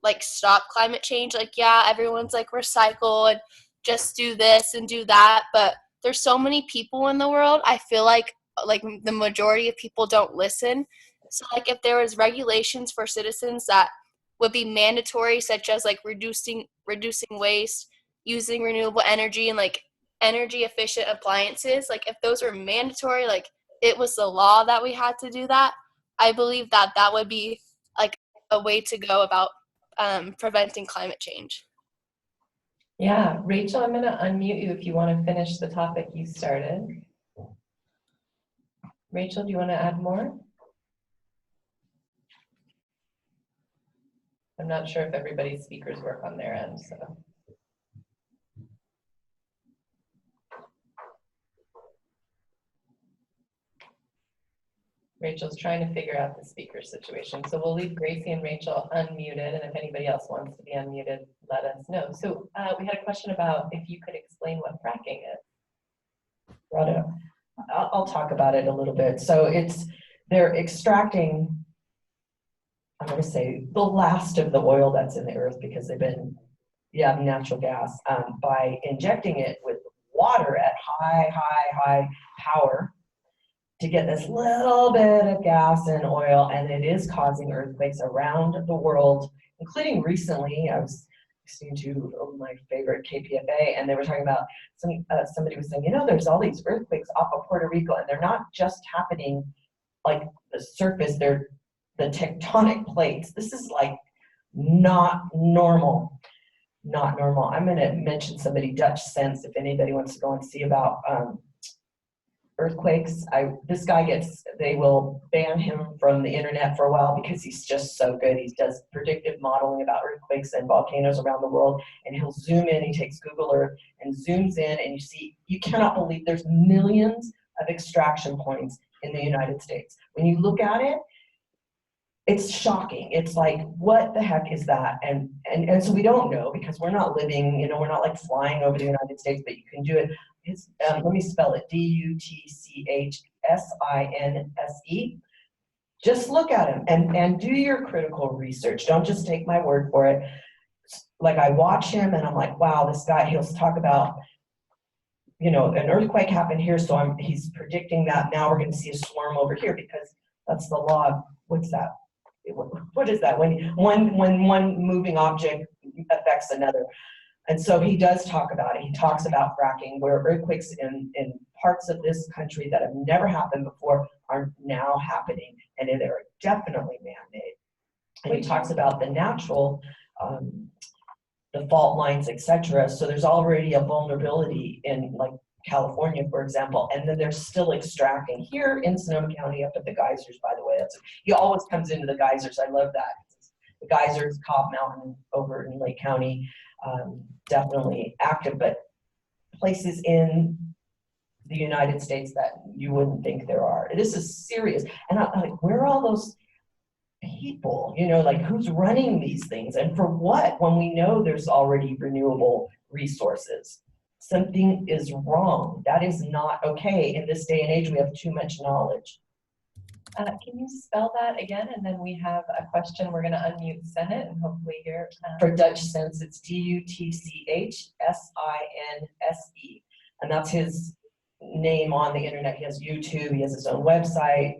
like stop climate change. Like, yeah, everyone's like recycle and just do this and do that, but there's so many people in the world. I feel like the majority of people don't listen. So like if there was regulations for citizens that would be mandatory, such as like reducing waste, using renewable energy, and like energy efficient appliances, like if those were mandatory, like it was the law that we had to do that, I believe that would be like a way to go about preventing climate change. Yeah, Rachel, I'm going to unmute you if you want to finish the topic you started. Rachel, do you want to add more? I'm not sure if everybody's speakers work on their end, so. Rachel's trying to figure out the speaker situation. So we'll leave Gracie and Rachel unmuted, and if anybody else wants to be unmuted, let us know. So we had a question about if you could explain what fracking is. Rhoda, I'll talk about it a little bit. So they're extracting, I'm going to say, the last of the oil that's in the earth, because they've been, natural gas, by injecting it with water at high power to get this little bit of gas and oil, and it is causing earthquakes around the world, including recently. I was listening to my favorite KPFA, and they were talking about somebody was saying, there's all these earthquakes off of Puerto Rico, and they're not just happening like the surface, they're the tectonic plates. This is like not normal. Not normal. I'm going to mention somebody, Dutch Sense, if anybody wants to go and see about earthquakes. This guy they will ban him from the internet for a while because he's just so good. He does predictive modeling about earthquakes and volcanoes around the world, and he'll zoom in. He takes Google Earth and zooms in, and you cannot believe there's millions of extraction points in the United States. When you look at it, it's shocking. It's like, what the heck is that? And so we don't know, because we're not living, we're not like flying over the United States, but you can do it. Let me spell it, DUTCHSINSE. Just look at him and do your critical research. Don't just take my word for it. Like, I watch him and I'm like, wow, this guy, he'll talk about you know, an earthquake happened here, so he's predicting that now we're gonna see a swarm over here because that's the law of, what's that? What is that? When one moving object affects another. And so he does talk about it. He talks about fracking, where earthquakes in parts of this country that have never happened before are now happening, and they're definitely man-made. And he talks about the natural, the fault lines, etc. So there's already a vulnerability in like California, for example, and then they're still extracting here in Sonoma County up at the geysers, by the way. He always comes into the geysers. I love that. The geysers, Cobb Mountain over in Lake County, definitely active, but places in the United States that you wouldn't think there are. This is serious. And I'm like, where are all those people, you know, like who's running these things and for what, when we know there's already renewable resources? Something is wrong. That is not okay. In this day and age, we have too much knowledge. Can you spell that again? And then we have a question. We're going to unmute Senate and hopefully hear. For Dutch sense, it's Dutchsinse. And that's his name on the internet. He has YouTube, he has his own website.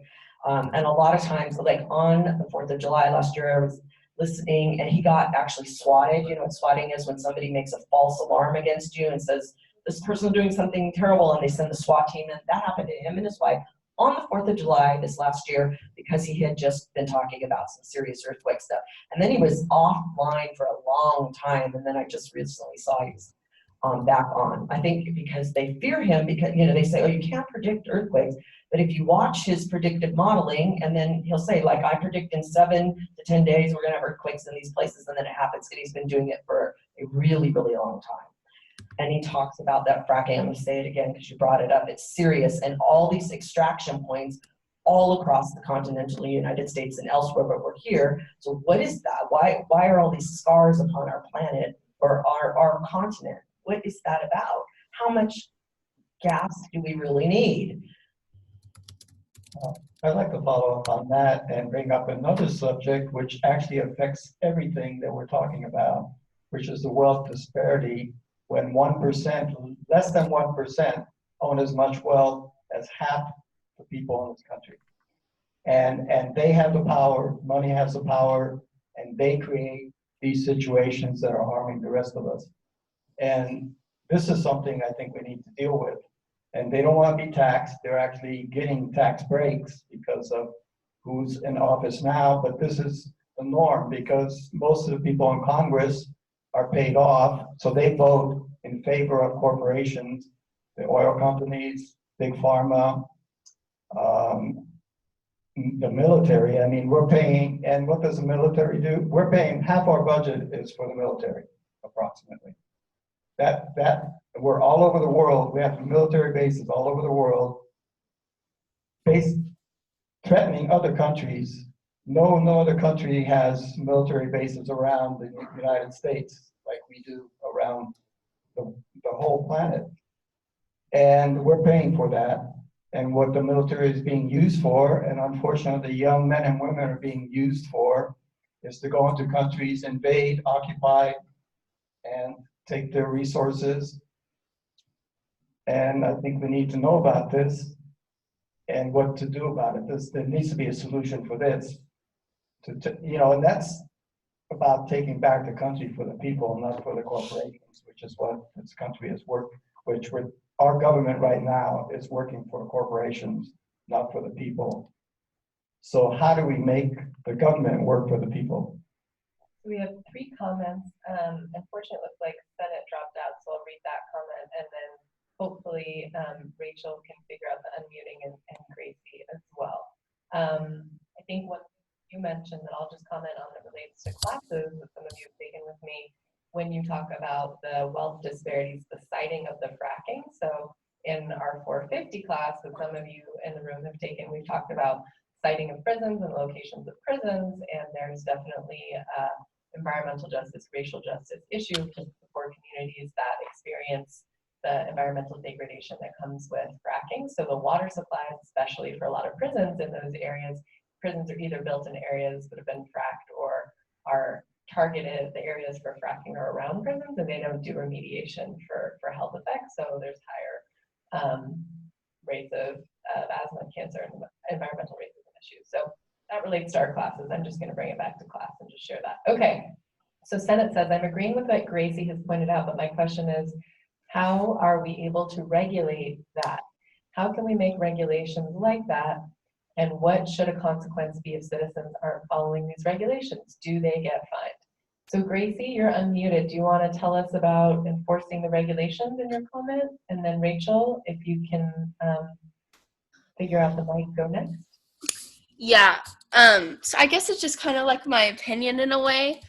And a lot of times, like on the 4th of July last year, I was listening and he got actually swatted. You know what swatting is? When somebody makes a false alarm against you and says, this person's doing something terrible, and they send the SWAT team in. That happened to him and his wife on the 4th of July this last year because he had just been talking about some serious earthquake stuff. And then he was offline for a long time, and then I just recently saw he's back on. I think because they fear him because, you know, they say, oh, you can't predict earthquakes. But if you watch his predictive modeling, and then he'll say, like, I predict in 7 to 10 days, we're gonna have earthquakes in these places, and then it happens, and he's been doing it for a really, really long time. And he talks about that fracking. I'm gonna say it again because you brought it up. It's serious, and all these extraction points all across the continental United States and elsewhere, but we're here. So what is that? Why are all these scars upon our planet or our continent? What is that about? How much gas do we really need? I'd like to follow up on that and bring up another subject which actually affects everything that we're talking about, which is the wealth disparity. When 1%, less than 1%, own as much wealth as half the people in this country. And they have the power, money has the power, and they create these situations that are harming the rest of us. And this is something I think we need to deal with. And they don't want to be taxed. They're actually getting tax breaks because of who's in office now. But this is the norm because most of the people in Congress are paid off. So they vote in favor of corporations, the oil companies, big pharma, the military. I mean, we're paying, and what does the military do? We're paying, half our budget is for the military, approximately. We're all over the world. We have military bases all over the world, threatening other countries. No other country has military bases around the United States like we do around the whole planet. And we're paying for that. And what the military is being used for, and unfortunately the young men and women are being used for, is to go into countries, invade, occupy, and take their resources. And I think we need to know about this and what to do about it. There needs to be a solution for this. And that's about taking back the country for the people, not for the corporations, which is what this country has worked, our government right now is working for the corporations, not for the people. So how do we make the government work for the people? We have 3 comments. Unfortunately, it looks like Senate dropped out, so I'll read that comment, and then hopefully Rachel can figure out the unmuting and Gracie as well. I think what you mentioned that I'll just comment on that relates to classes that some of you have taken with me. When you talk about the wealth disparities, the citing of the fracking. So in our 450 class that some of you in the room have taken, we've talked about citing of prisons and locations of prisons, and there's definitely environmental justice, racial justice issue for communities that experience the environmental degradation that comes with fracking. So the water supplies, especially for a lot of prisons in those areas, prisons are either built in areas that have been fracked or are targeted, the areas for fracking are around prisons, and they don't do remediation for health effects. So there's higher rates of asthma, cancer, and environmental racism issues. So that relates to our classes. I'm just going to bring it back to class and just share that. Okay, so Senate says, I'm agreeing with what Gracie has pointed out, but my question is, how are we able to regulate that? How can we make regulations like that? And what should a consequence be if citizens aren't following these regulations? Do they get fined? So Gracie, you're unmuted. Do you want to tell us about enforcing the regulations in your comment? And then Rachel, if you can figure out the mic, go next. Yeah, so I guess it's just kind of like my opinion in a way,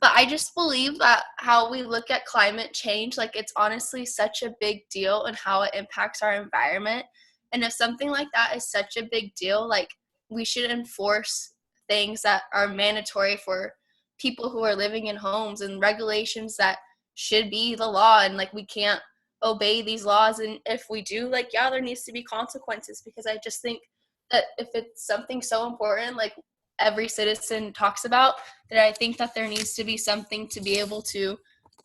but I just believe that how we look at climate change, like it's honestly such a big deal and how it impacts our environment. And if something like that is such a big deal, like we should enforce things that are mandatory for people who are living in homes and regulations that should be the law, and like we can't obey these laws. And if we do, like, yeah, there needs to be consequences, because I just think that if it's something so important, like every citizen talks about, that I think that there needs to be something to be able to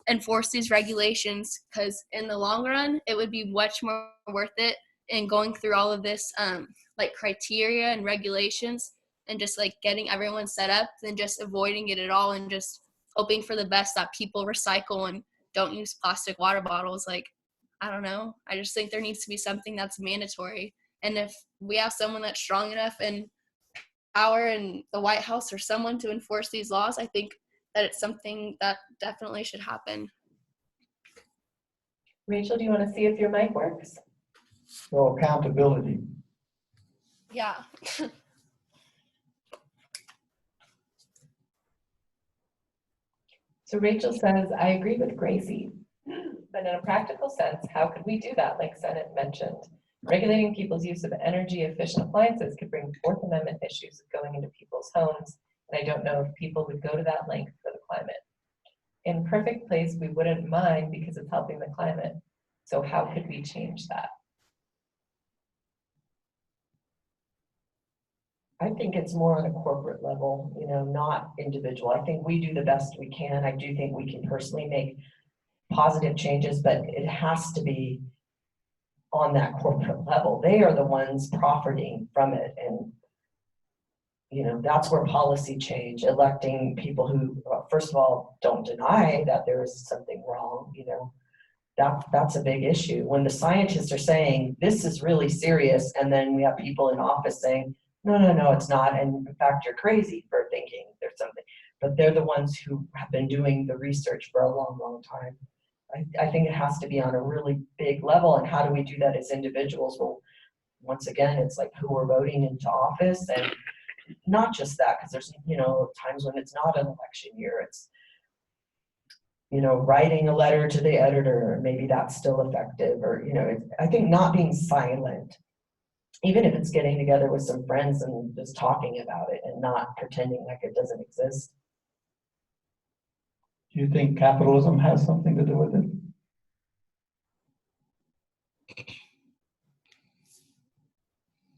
enforce these regulations, because in the long run, it would be much more worth it in going through all of this like criteria and regulations and just like getting everyone set up than just avoiding it at all and just hoping for the best that people recycle and don't use plastic water bottles. Like, I don't know. I just think there needs to be something that's mandatory. And if we have someone that's strong enough in power in the White House or someone to enforce these laws, I think that it's something that definitely should happen. Rachel, do you want to see if your mic works? So accountability. Yeah. So Rachel says, I agree with Gracie, but in a practical sense, how could we do that, like Senate mentioned? Regulating people's use of energy-efficient appliances could bring Fourth Amendment issues of going into people's homes, and I don't know if people would go to that length for the climate. In perfect place, we wouldn't mind because it's helping the climate. So how could we change that? I think it's more on a corporate level, you know, not individual. I think we do the best we can. I do think we can personally make positive changes, but it has to be on that corporate level. They are the ones profiting from it. And, you know, that's where policy change, electing people who, first of all, don't deny that there is something wrong, you know, that's a big issue. When the scientists are saying, this is really serious, and then we have people in office saying, no, it's not. And in fact, you're crazy for thinking there's something. But they're the ones who have been doing the research for a long, long time. I think it has to be on a really big level. And how do we do that as individuals? Well, once again, it's like who we're voting into office, and not just that, because there's, you know, times when it's not an election year. It's, you know, writing a letter to the editor, maybe that's still effective, or, you know, I think not being silent, even if it's getting together with some friends and just talking about it and not pretending like it doesn't exist. Do you think capitalism has something to do with it?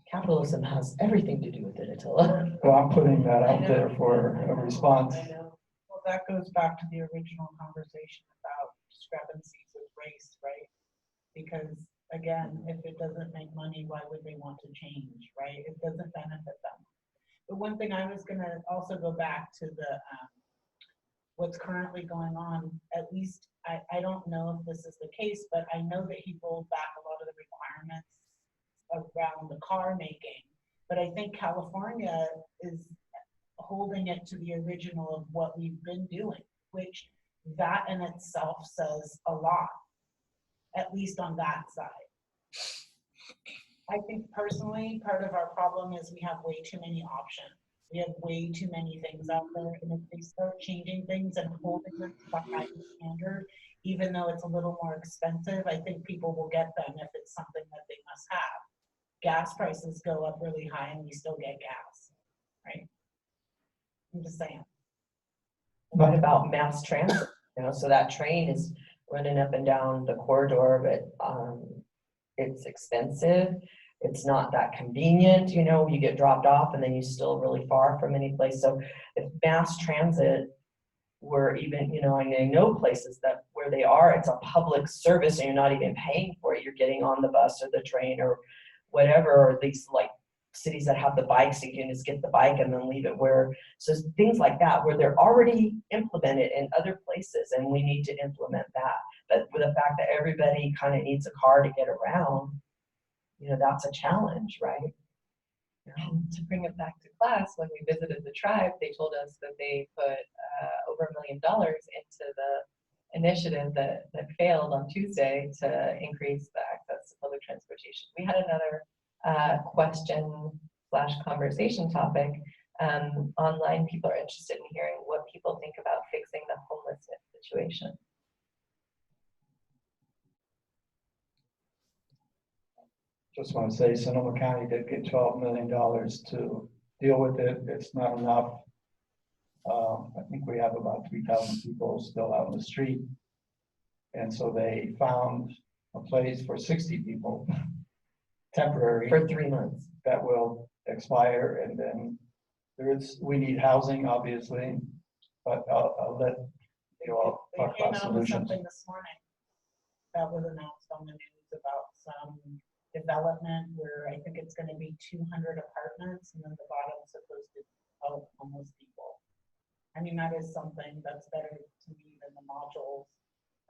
Capitalism has everything to do with it, Attila. Well, I'm putting that out there for a response. Well, that goes back to the original conversation about discrepancies with race, right? Because again, if it doesn't make money, why would they want to change, right? It doesn't benefit them. But one thing I was gonna also go back to the what's currently going on, at least I don't know if this is the case, but I know that he rolled back a lot of the requirements around the car making. But I think California is holding it to the original of what we've been doing, which that in itself says a lot, at least on that side. I think personally, part of our problem is we have way too many options. We have way too many things out there, and if they start changing things and holding them to a higher standard, even though it's a little more expensive, I think people will get them if it's something that they must have. Gas prices go up really high and we still get gas, right? I'm just saying. What about mass transit? You know, so that train is running up and down the corridor, but it's expensive. It's not that convenient, you know, you get dropped off and then you're still really far from any place. So if mass transit where even, you know, I know places that where they are, it's a public service and you're not even paying for it. You're getting on the bus or the train or whatever, or these like cities that have the bikes, you can just get the bike and then leave it where, so things like that, where they're already implemented in other places and we need to implement that. But with the fact that everybody kind of needs a car to get around, you know, that's a challenge, right? And to bring it back to class, when we visited the tribe, they told us that they put over $1 million into the initiative that failed on Tuesday to increase the access to public transportation. We had another question/conversation topic. Online, people are interested in hearing what people think about fixing the homelessness situation. Just want to say Sonoma County did get $12 million to deal with it. It's not enough. I think we have about 3,000 people still out in the street. And so they found a place for 60 people, temporary. For 3 months. That will expire, and then we need housing, obviously, but I'll let you all They talk came about out with solutions. something this morning that was announced on the news about some development where I think it's going to be 200 apartments, and then the bottom's supposed to help homeless people. I mean, that is something that's better to me than the modules,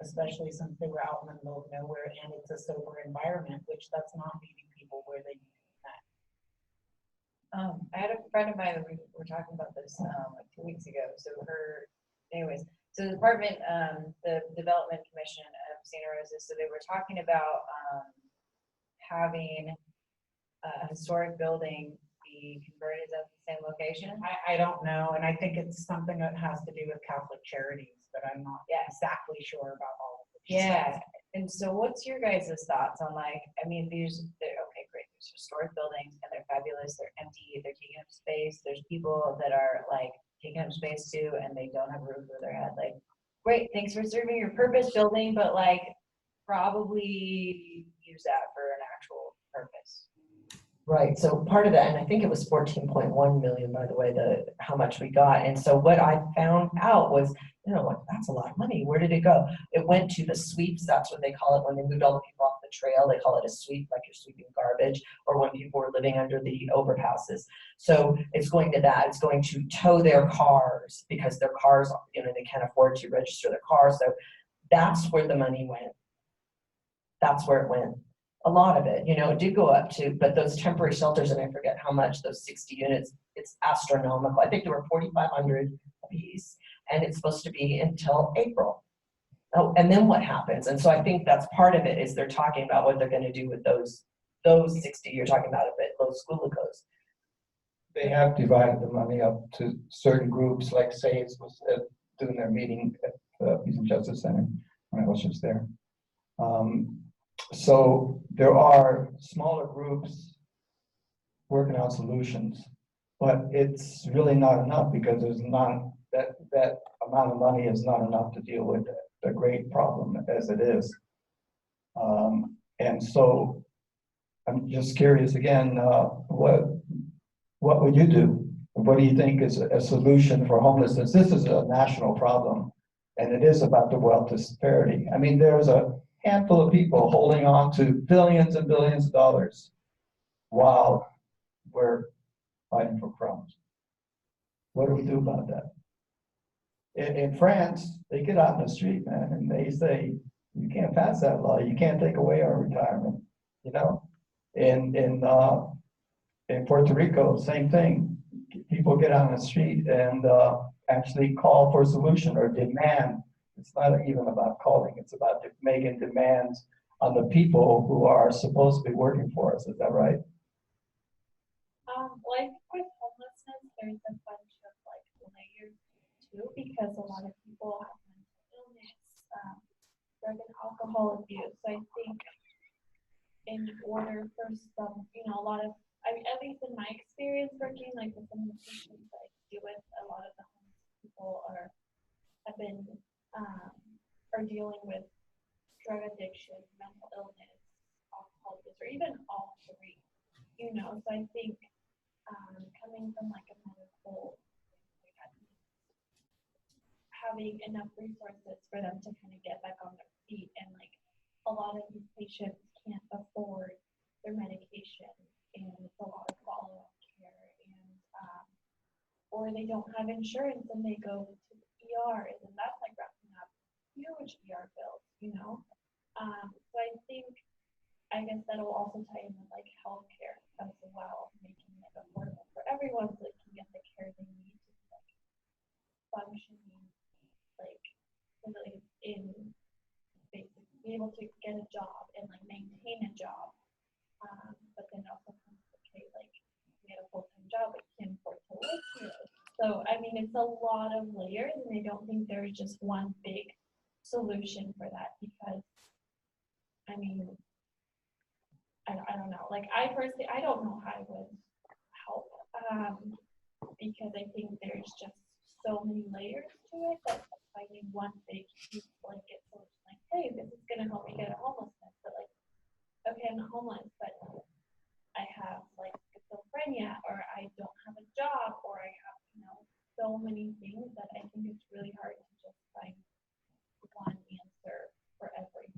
especially since they were out in the middle of nowhere and it's a sober environment, which that's not meeting people where they need that. I had a friend of mine that we were talking about this like 2 weeks ago. So so the department, the development commission of Santa Rosa, so they were talking about having a historic building be converted at the same location. I don't know, and I think it's something that has to do with Catholic Charities, but I'm not exactly sure about all of it. Yeah, and so what's your guys' thoughts on, like, I mean, okay, great, there's historic buildings and they're fabulous, they're empty, they're taking up space, there's people that are like taking up space too and they don't have a roof over their head. Like, great, thanks for serving your purpose building, but like probably use that for an actual purpose. Right, so part of that, and I think it was 14.1 million, by the way, how much we got. And so what I found out was, you know, like, that's a lot of money. Where did it go? It went to the sweeps. That's what they call it when they moved all the people off the trail. They call it a sweep, like you're sweeping garbage, or when people were living under the overpasses. So it's going to that. It's going to tow their cars because their cars, you know, they can't afford to register their cars. So that's where the money went. That's where it went. A lot of it, you know, it did go up to, but those temporary shelters, and I forget how much, those 60 units, it's astronomical. I think there were 4,500 a piece, and it's supposed to be until April. Oh, and then what happens? And so I think that's part of it, is they're talking about what they're going to do with those 60 you're talking about, those school goes. They have divided the money up to certain groups, like SAYS was doing their meeting at the Peace and Justice Center when I was just there. So there are smaller groups working on solutions, but it's really not enough because there's not that amount of money is not enough to deal with the great problem as it is. And so I'm just curious again, what would you do? What do you think is a solution for homelessness? This is a national problem, and it is about the wealth disparity. I mean, there's a handful of people holding on to billions and billions of dollars while we're fighting for crumbs. What do we do about that? In France, they get out in the street, man, and they say, you can't pass that law. You can't take away our retirement, you know? In Puerto Rico, same thing. People get out on the street and actually call for a solution or demand. It's not even about calling, it's about making demands on the people who are supposed to be working for us. Is that right? Like with homelessness, there's a bunch of like layers too, because a lot of people have mental illness, drug and alcohol abuse. I think in order for some, you know, a lot of, I mean, at least in my experience working like with some of the patients I deal with, a lot of the homeless people have been are dealing with drug addiction, mental illness, alcohol abuse, or even all three, you know. So I think coming from like a medical, having enough resources for them to kind of get back on their feet. And like a lot of these patients can't afford their medication, and it's a lot of follow-up care, and or they don't have insurance and they go to the ERs, and that's like wrapping up huge ER bills, you know. So I guess that'll also tie in with like healthcare as well, making it affordable for everyone so they can get the care they need to be like functioning, like really in basically be able to get a job and like maintain a job. But then also comes okay, like we have a full-time job, but can't afford to live here. So I mean, it's a lot of layers, and I don't think there's just one big solution for that, because I mean, I don't know. Like I personally, I don't know how I would help, because I think there's just so many layers to it that finding one big huge blanket solution, like, hey, this is gonna help me get a homelessness, but like, okay, I'm not homeless, but I have like schizophrenia, or I don't have a job, or I have, you know, so many things that I think it's really hard to just find one answer for everything.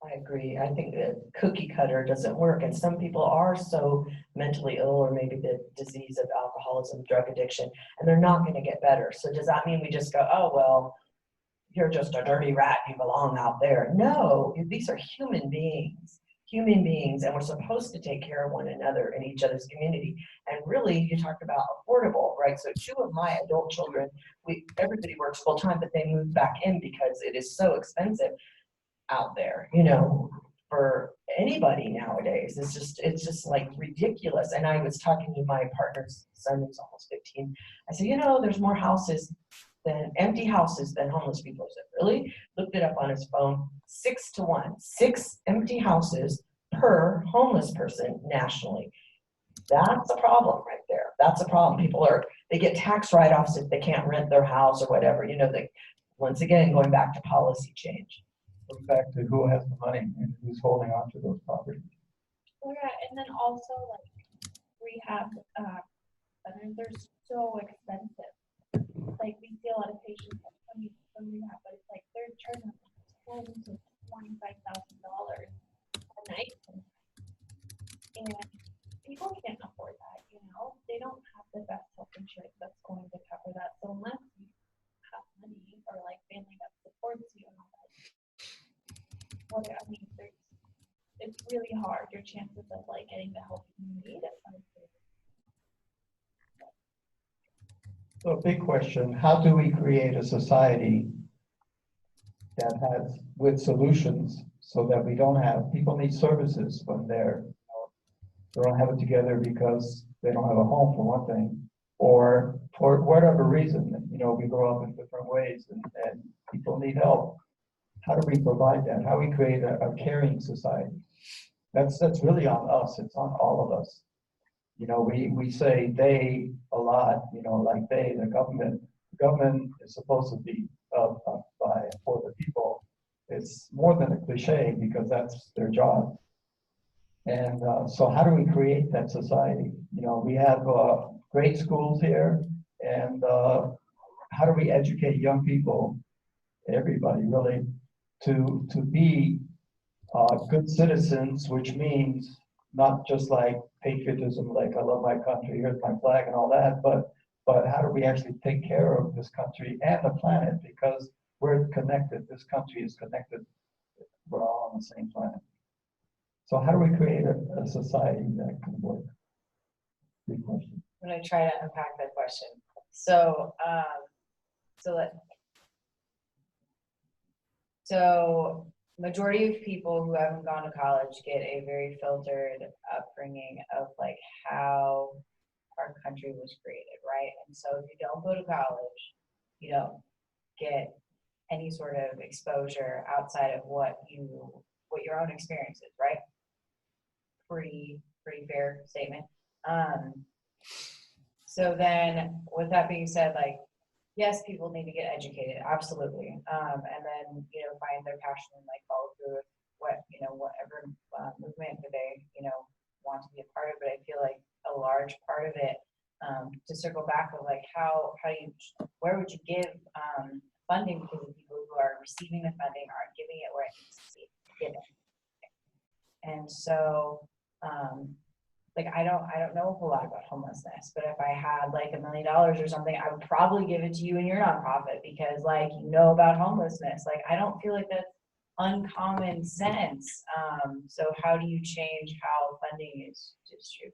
I agree. I think that cookie cutter doesn't work, and some people are so mentally ill, or maybe the disease of alcoholism, drug addiction, and they're not going to get better. So does that mean we just go, oh, well, you're just a dirty rat, you belong out there? No, these are human beings, and we're supposed to take care of one another in each other's community. And really, you talked about affordable, right? So 2 of my adult children, everybody works full time, but they moved back in because it is so expensive out there, you know, for anybody nowadays. It's just like ridiculous. And I was talking to my partner's son, who's almost 15. I said, you know, there's more empty houses than homeless people. I said, really? Looked it up on his phone. 6 to 1, 6 empty houses per homeless person nationally. That's a problem right there. That's a problem. They get tax write-offs if they can't rent their house or whatever. You know, once again, going back to policy change. Goes back to who has the money and who's holding on to those properties. Well, yeah, and then also like rehab centers, they're so expensive. Like we see a lot of patients coming from rehab, but it's like they're charging $10,000 to $25,000 a night, and people can't afford that. You know, they don't have the best health insurance that's going to cover that. So unless you have money or like family that supports you and all that. I mean, it's really hard. Your chances of like getting the help you need. So a big question, how do we create a society that has with solutions so that we don't have, people need services when they don't have it together because they don't have a home for one thing, or for whatever reason, you know, we grow up in different ways and people need help. How do we provide that? How do we create a caring society? That's really on us. It's on all of us. You know, we say they a lot, you know, like the government. The government is supposed to be by for the people. It's more than a cliche because that's their job. And so how do we create that society? You know, we have great schools here, and how do we educate young people, everybody really, to be good citizens, which means not just like patriotism, like I love my country, here's my flag and all that, but how do we actually take care of this country and the planet, because we're connected. This country is connected. We're all on the same planet. So how do we create a society that can work? Good question. I'm going to try to unpack that question. So majority of people who haven't gone to college get a very filtered upbringing of like how our country was created, right? And so if you don't go to college, you don't get any sort of exposure outside of what your own experience is, right? Pretty fair statement. So then with that being said, like, yes, people need to get educated, absolutely. And then, you know, find their passion and like follow through with whatever movement that they, want to be a part of. But I feel like a large part of it to circle back with like where would you give funding, because the people who are receiving the funding aren't giving it where it needs to be given. And so, like, I don't know a whole lot about homelessness, but if I had like $1 million or something, I would probably give it to you and your nonprofit, because like, you know about homelessness. Like, I don't feel like that's uncommon sense. So how do you change how funding is distributed?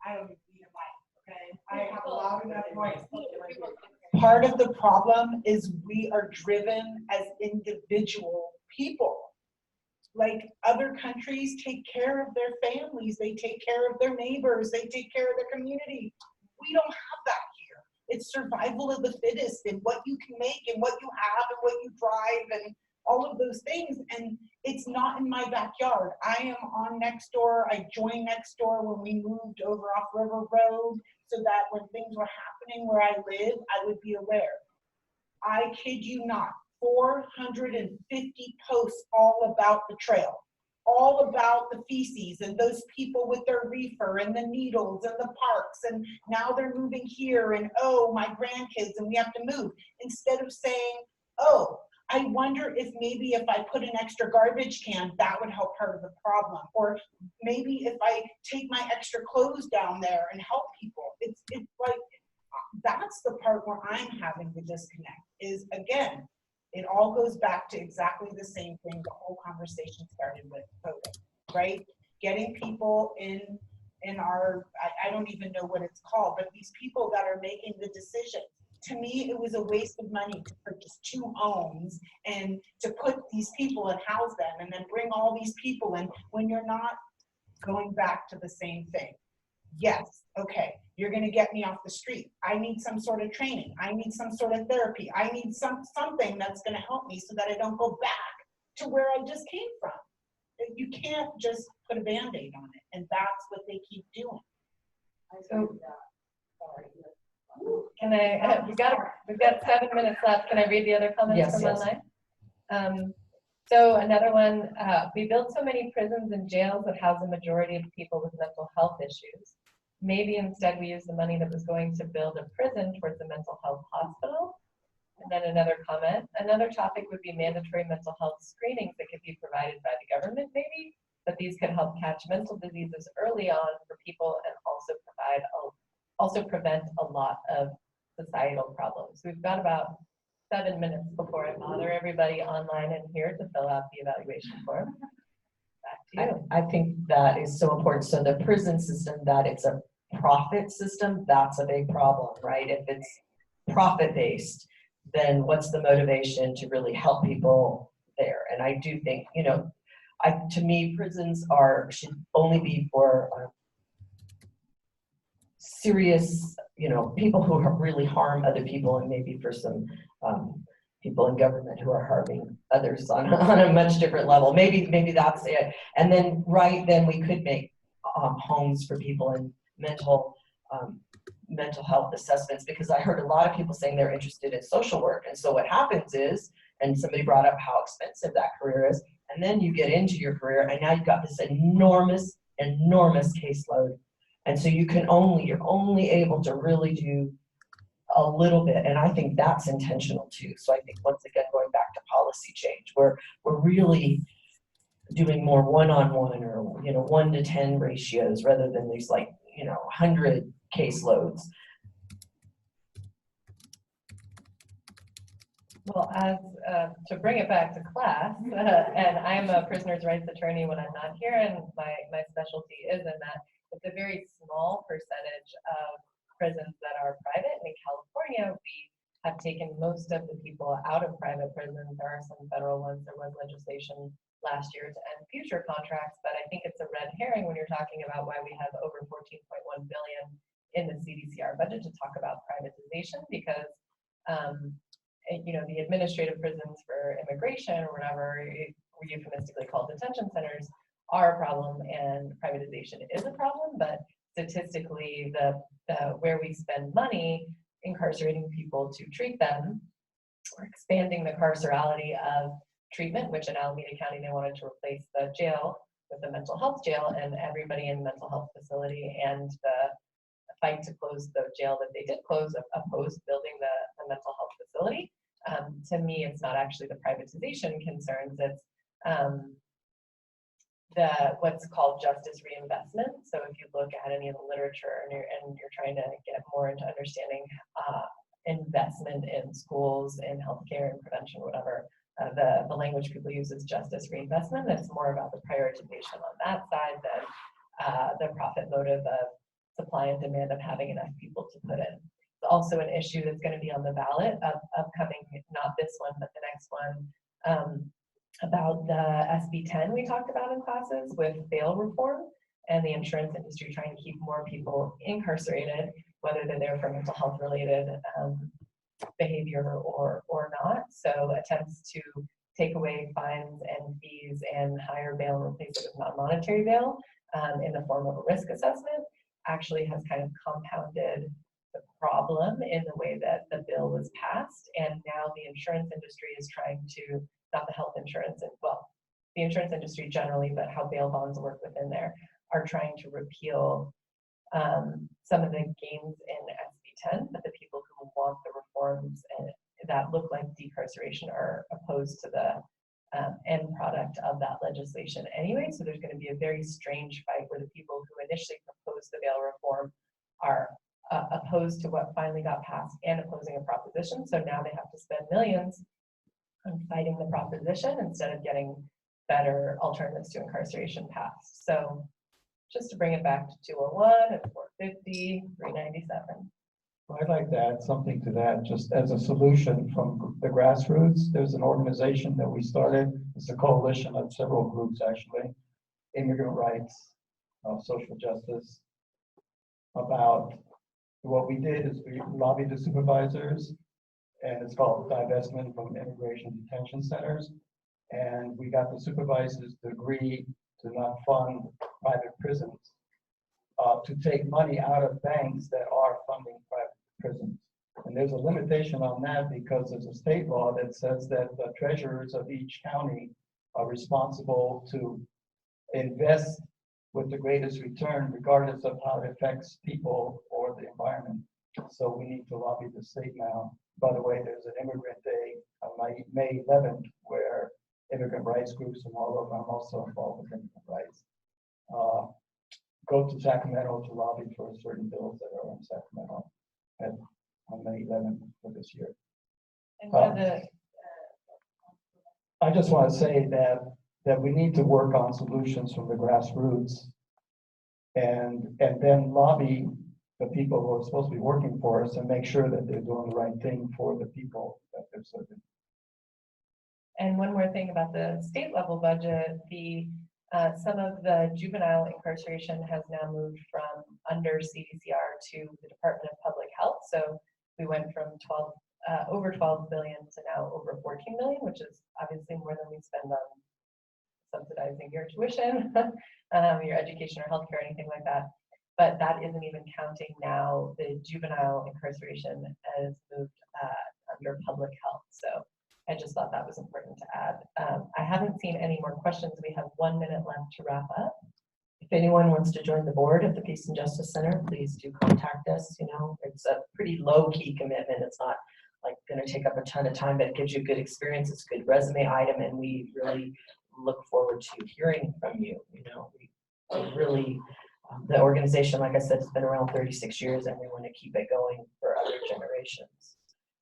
I don't need a mic, okay? I have a loud enough voice. Part of the problem is we are driven as individual people. Like, other countries take care of their families, they take care of their neighbors, they take care of their community. We don't have that here. It's survival of the fittest, and what you can make and what you have and what you drive and all of those things. And it's not in my backyard. I am on Nextdoor. I joined Nextdoor when we moved over off River Road, so that when things were happening where I live, I would be aware. I kid you not, 450 posts all about the trail, all about the feces and those people with their reefer and the needles and the parks, and now they're moving here, and oh, my grandkids, and we have to move. Instead of saying, oh, I wonder if maybe if I put an extra garbage can, that would help part of the problem. Or maybe if I take my extra clothes down there and help people. It's like, that's the part where I'm having to disconnect, is, again, it all goes back to exactly the same thing the whole conversation started with COVID, right? Getting people in our, I don't even know what it's called, but these people that are making the decision. To me, it was a waste of money to purchase 2 homes and to put these people and house them and then bring all these people in when you're not going back to the same thing. Yes, okay, you're gonna get me off the street. I need some sort of training. I need some sort of therapy. I need something that's gonna help me so that I don't go back to where I just came from. You can't just put a Band-Aid on it, and that's what they keep doing. So, can I, we've got 7 minutes left. Can I read the other comments Yes, from yes. online? So another one, we built so many prisons and jails that house a majority of people with mental health issues. Maybe instead we use the money that was going to build a prison towards a mental health hospital. And then another comment, another topic would be mandatory mental health screenings that could be provided by the government maybe, but these could help catch mental diseases early on for people and also prevent a lot of societal problems. We've got about 7 minutes before I bother everybody online and here to fill out the evaluation form. Back to you. I think that is so important. So the prison system, that it's a profit system, that's a big problem, right? If it's profit-based, then what's the motivation to really help people there? And I do think, you know, to me, prisons should only be for serious, you know, people who really harm other people, and maybe for some people in government who are harming others on a much different level. Maybe that's it. And then then we could make homes for people in mental health assessments, because I heard a lot of people saying they're interested in social work. And so what happens is, and somebody brought up how expensive that career is, and then you get into your career and now you've got this enormous caseload. And so you're only able to really do a little bit, and I think that's intentional too. So I think, once again, going back to policy change, we're really doing more one-on-one, or 1 to 10 ratios rather than these 100 caseloads. Well, to bring it back to class, and I'm a prisoner's rights attorney when I'm not here, and my specialty is in that. It's a very small percentage of prisons that are private. And in California, we have taken most of the people out of private prisons. There are some federal ones. There was legislation last year to end future contracts, but I think it's a red herring when you're talking about why we have over 14.1 billion in the CDCR budget to talk about privatization, because the administrative prisons for immigration or whatever we euphemistically call detention centers are a problem, and privatization is a problem. But statistically, the where we spend money incarcerating people to treat them, or expanding the carcerality of treatment, which in Alameda County they wanted to replace the jail with the mental health jail, and everybody in the mental health facility and the fight to close the jail that they did close opposed building the mental health facility. To me, it's not actually the privatization concerns, it's what's called justice reinvestment. So if you look at any of the literature and you're trying to get more into understanding investment in schools, in healthcare and prevention, whatever, the language people use is justice reinvestment. It's more about the prioritization on that side than the profit motive of supply and demand of having enough people to put in. It's also an issue that's going to be on the ballot of upcoming, not this one, but the next one, about the SB 10 we talked about in classes with bail reform and the insurance industry trying to keep more people incarcerated, whether they're there for mental health related behavior or not. So attempts to take away fines and fees and higher bail and replace it with non-monetary bail in the form of a risk assessment actually has kind of compounded the problem in the way that the bill was passed. And now the insurance industry is trying to, not the health insurance, and well, the insurance industry generally, but how bail bonds work within there, are trying to repeal some of the gains in SB 10, but the people who want the reforms and that look like decarceration are opposed to the end product of that legislation anyway. So there's going to be a very strange fight where the people who initially proposed the bail reform are opposed to what finally got passed and opposing a proposition. So now they have to spend millions on fighting the proposition instead of getting better alternatives to incarceration passed. So just to bring it back to 201 and 450, 397. Well, I'd like to add something to that, just as a solution from the grassroots. There's an organization that we started. It's a coalition of several groups, actually, immigrant rights, social justice. About what we did is we lobbied the supervisors, and it's called divestment from immigration detention centers. And we got the supervisors to agree to not fund private prisons, to take money out of banks that are funding private prisons. And there's a limitation on that because there's a state law that says that the treasurers of each county are responsible to invest with the greatest return, regardless of how it affects people or the environment. So we need to lobby the state now. By the way, there's an immigrant day on May 11th where immigrant rights groups from all over, I'm also involved with immigrant rights, go to Sacramento to lobby for certain bills that are in Sacramento on May 11th for this year. And one of the I just want to say that we need to work on solutions from the grassroots and then lobby the people who are supposed to be working for us and make sure that they're doing the right thing for the people that they're serving. And one more thing about the state level budget, some of the juvenile incarceration has now moved from under CDCR to the Department of Public Health. So we went from over 12 billion to now over 14 million, which is obviously more than we spend on subsidizing your tuition, your education or healthcare, anything like that. But that isn't even counting now the juvenile incarceration has moved under public health. So I just thought that was important to add. I haven't seen any more questions. We have 1 minute left to wrap up. If anyone wants to join the board at the Peace and Justice Center, please do contact us. You know, it's a pretty low key commitment. It's not like going to take up a ton of time, but it gives you a good experience. It's a good resume item, and we really look forward to hearing from you. You know, we really, the organization, like I said, has been around 36 years, and we want to keep it going for other generations.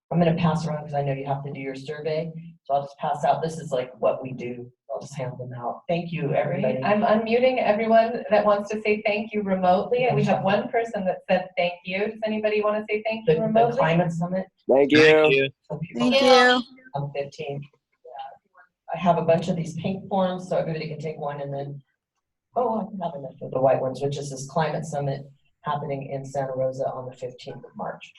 I'm going to pass around because I know you have to do your survey. So I'll just pass out. This is like what we do. I'll just hand them out. Thank you, everybody. I'm unmuting everyone that wants to say thank you remotely. And we have one person that said thank you. Does anybody want to say thank you remotely? The Climate Summit. Thank you. Thank you. On 15. I have a bunch of these pink forms so everybody can take one and then, oh, I can have enough of the white ones, which is this Climate Summit happening in Santa Rosa on the 15th of March.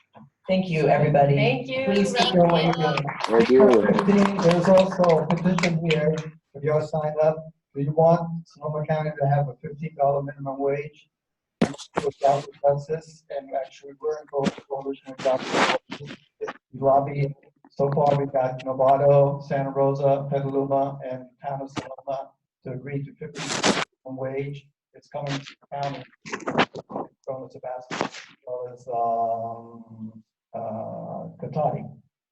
Thank you, everybody. Thank you. Please keep doing what you're doing. Thank you. There's also a petition here. If you're signed up, do you want Sonoma County to have a $15 minimum wage for justice? And actually, we're in coalition with justice. We lobby. So far, we've got Novato, Santa Rosa, Petaluma, and town of Sonoma to agree to $15 wage. It's coming to the county from Tabasco, as well as Cotati.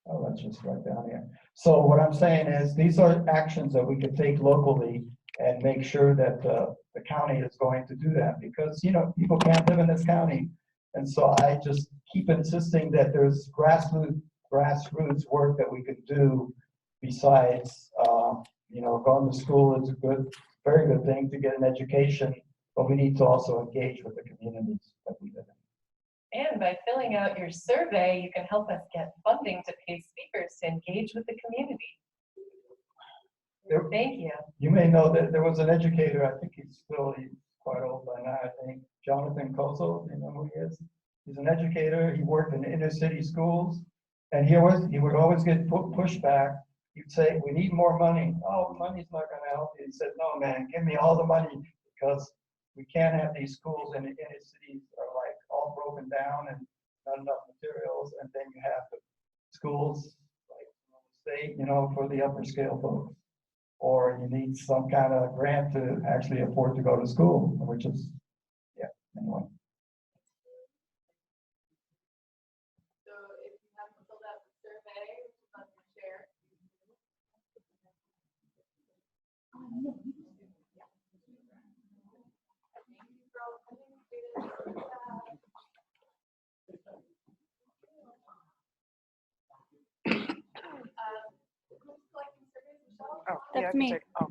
Oh, let's just write down here. So what I'm saying is these are actions that we could take locally and make sure that the county is going to do that, because people can't live in this county. And so I just keep insisting that there's grassroots work that we could do besides going to school is a very good thing to get an education, but we need to also engage with the communities that we live in. And by filling out your survey, you can help us get funding to pay speakers to engage with the community. Thank you. You may know that there was an educator, I think he's quite old by now, I think, Jonathan Kozel, you know who he is? He's an educator, he worked in inner city schools, and he would always get pushback. He'd say, we need more money. Oh, money's not gonna help you. He said, no, man, give me all the money, because we can't have these schools in the inner cities are like all broken down and not enough materials, and then you have the schools like state, for the upper scale folks. Or you need some kind of grant to actually afford to go to school, which is, anyway. So if you haven't filled out the survey, I'm going to share. Oh, That's yeah, I can me. take- oh.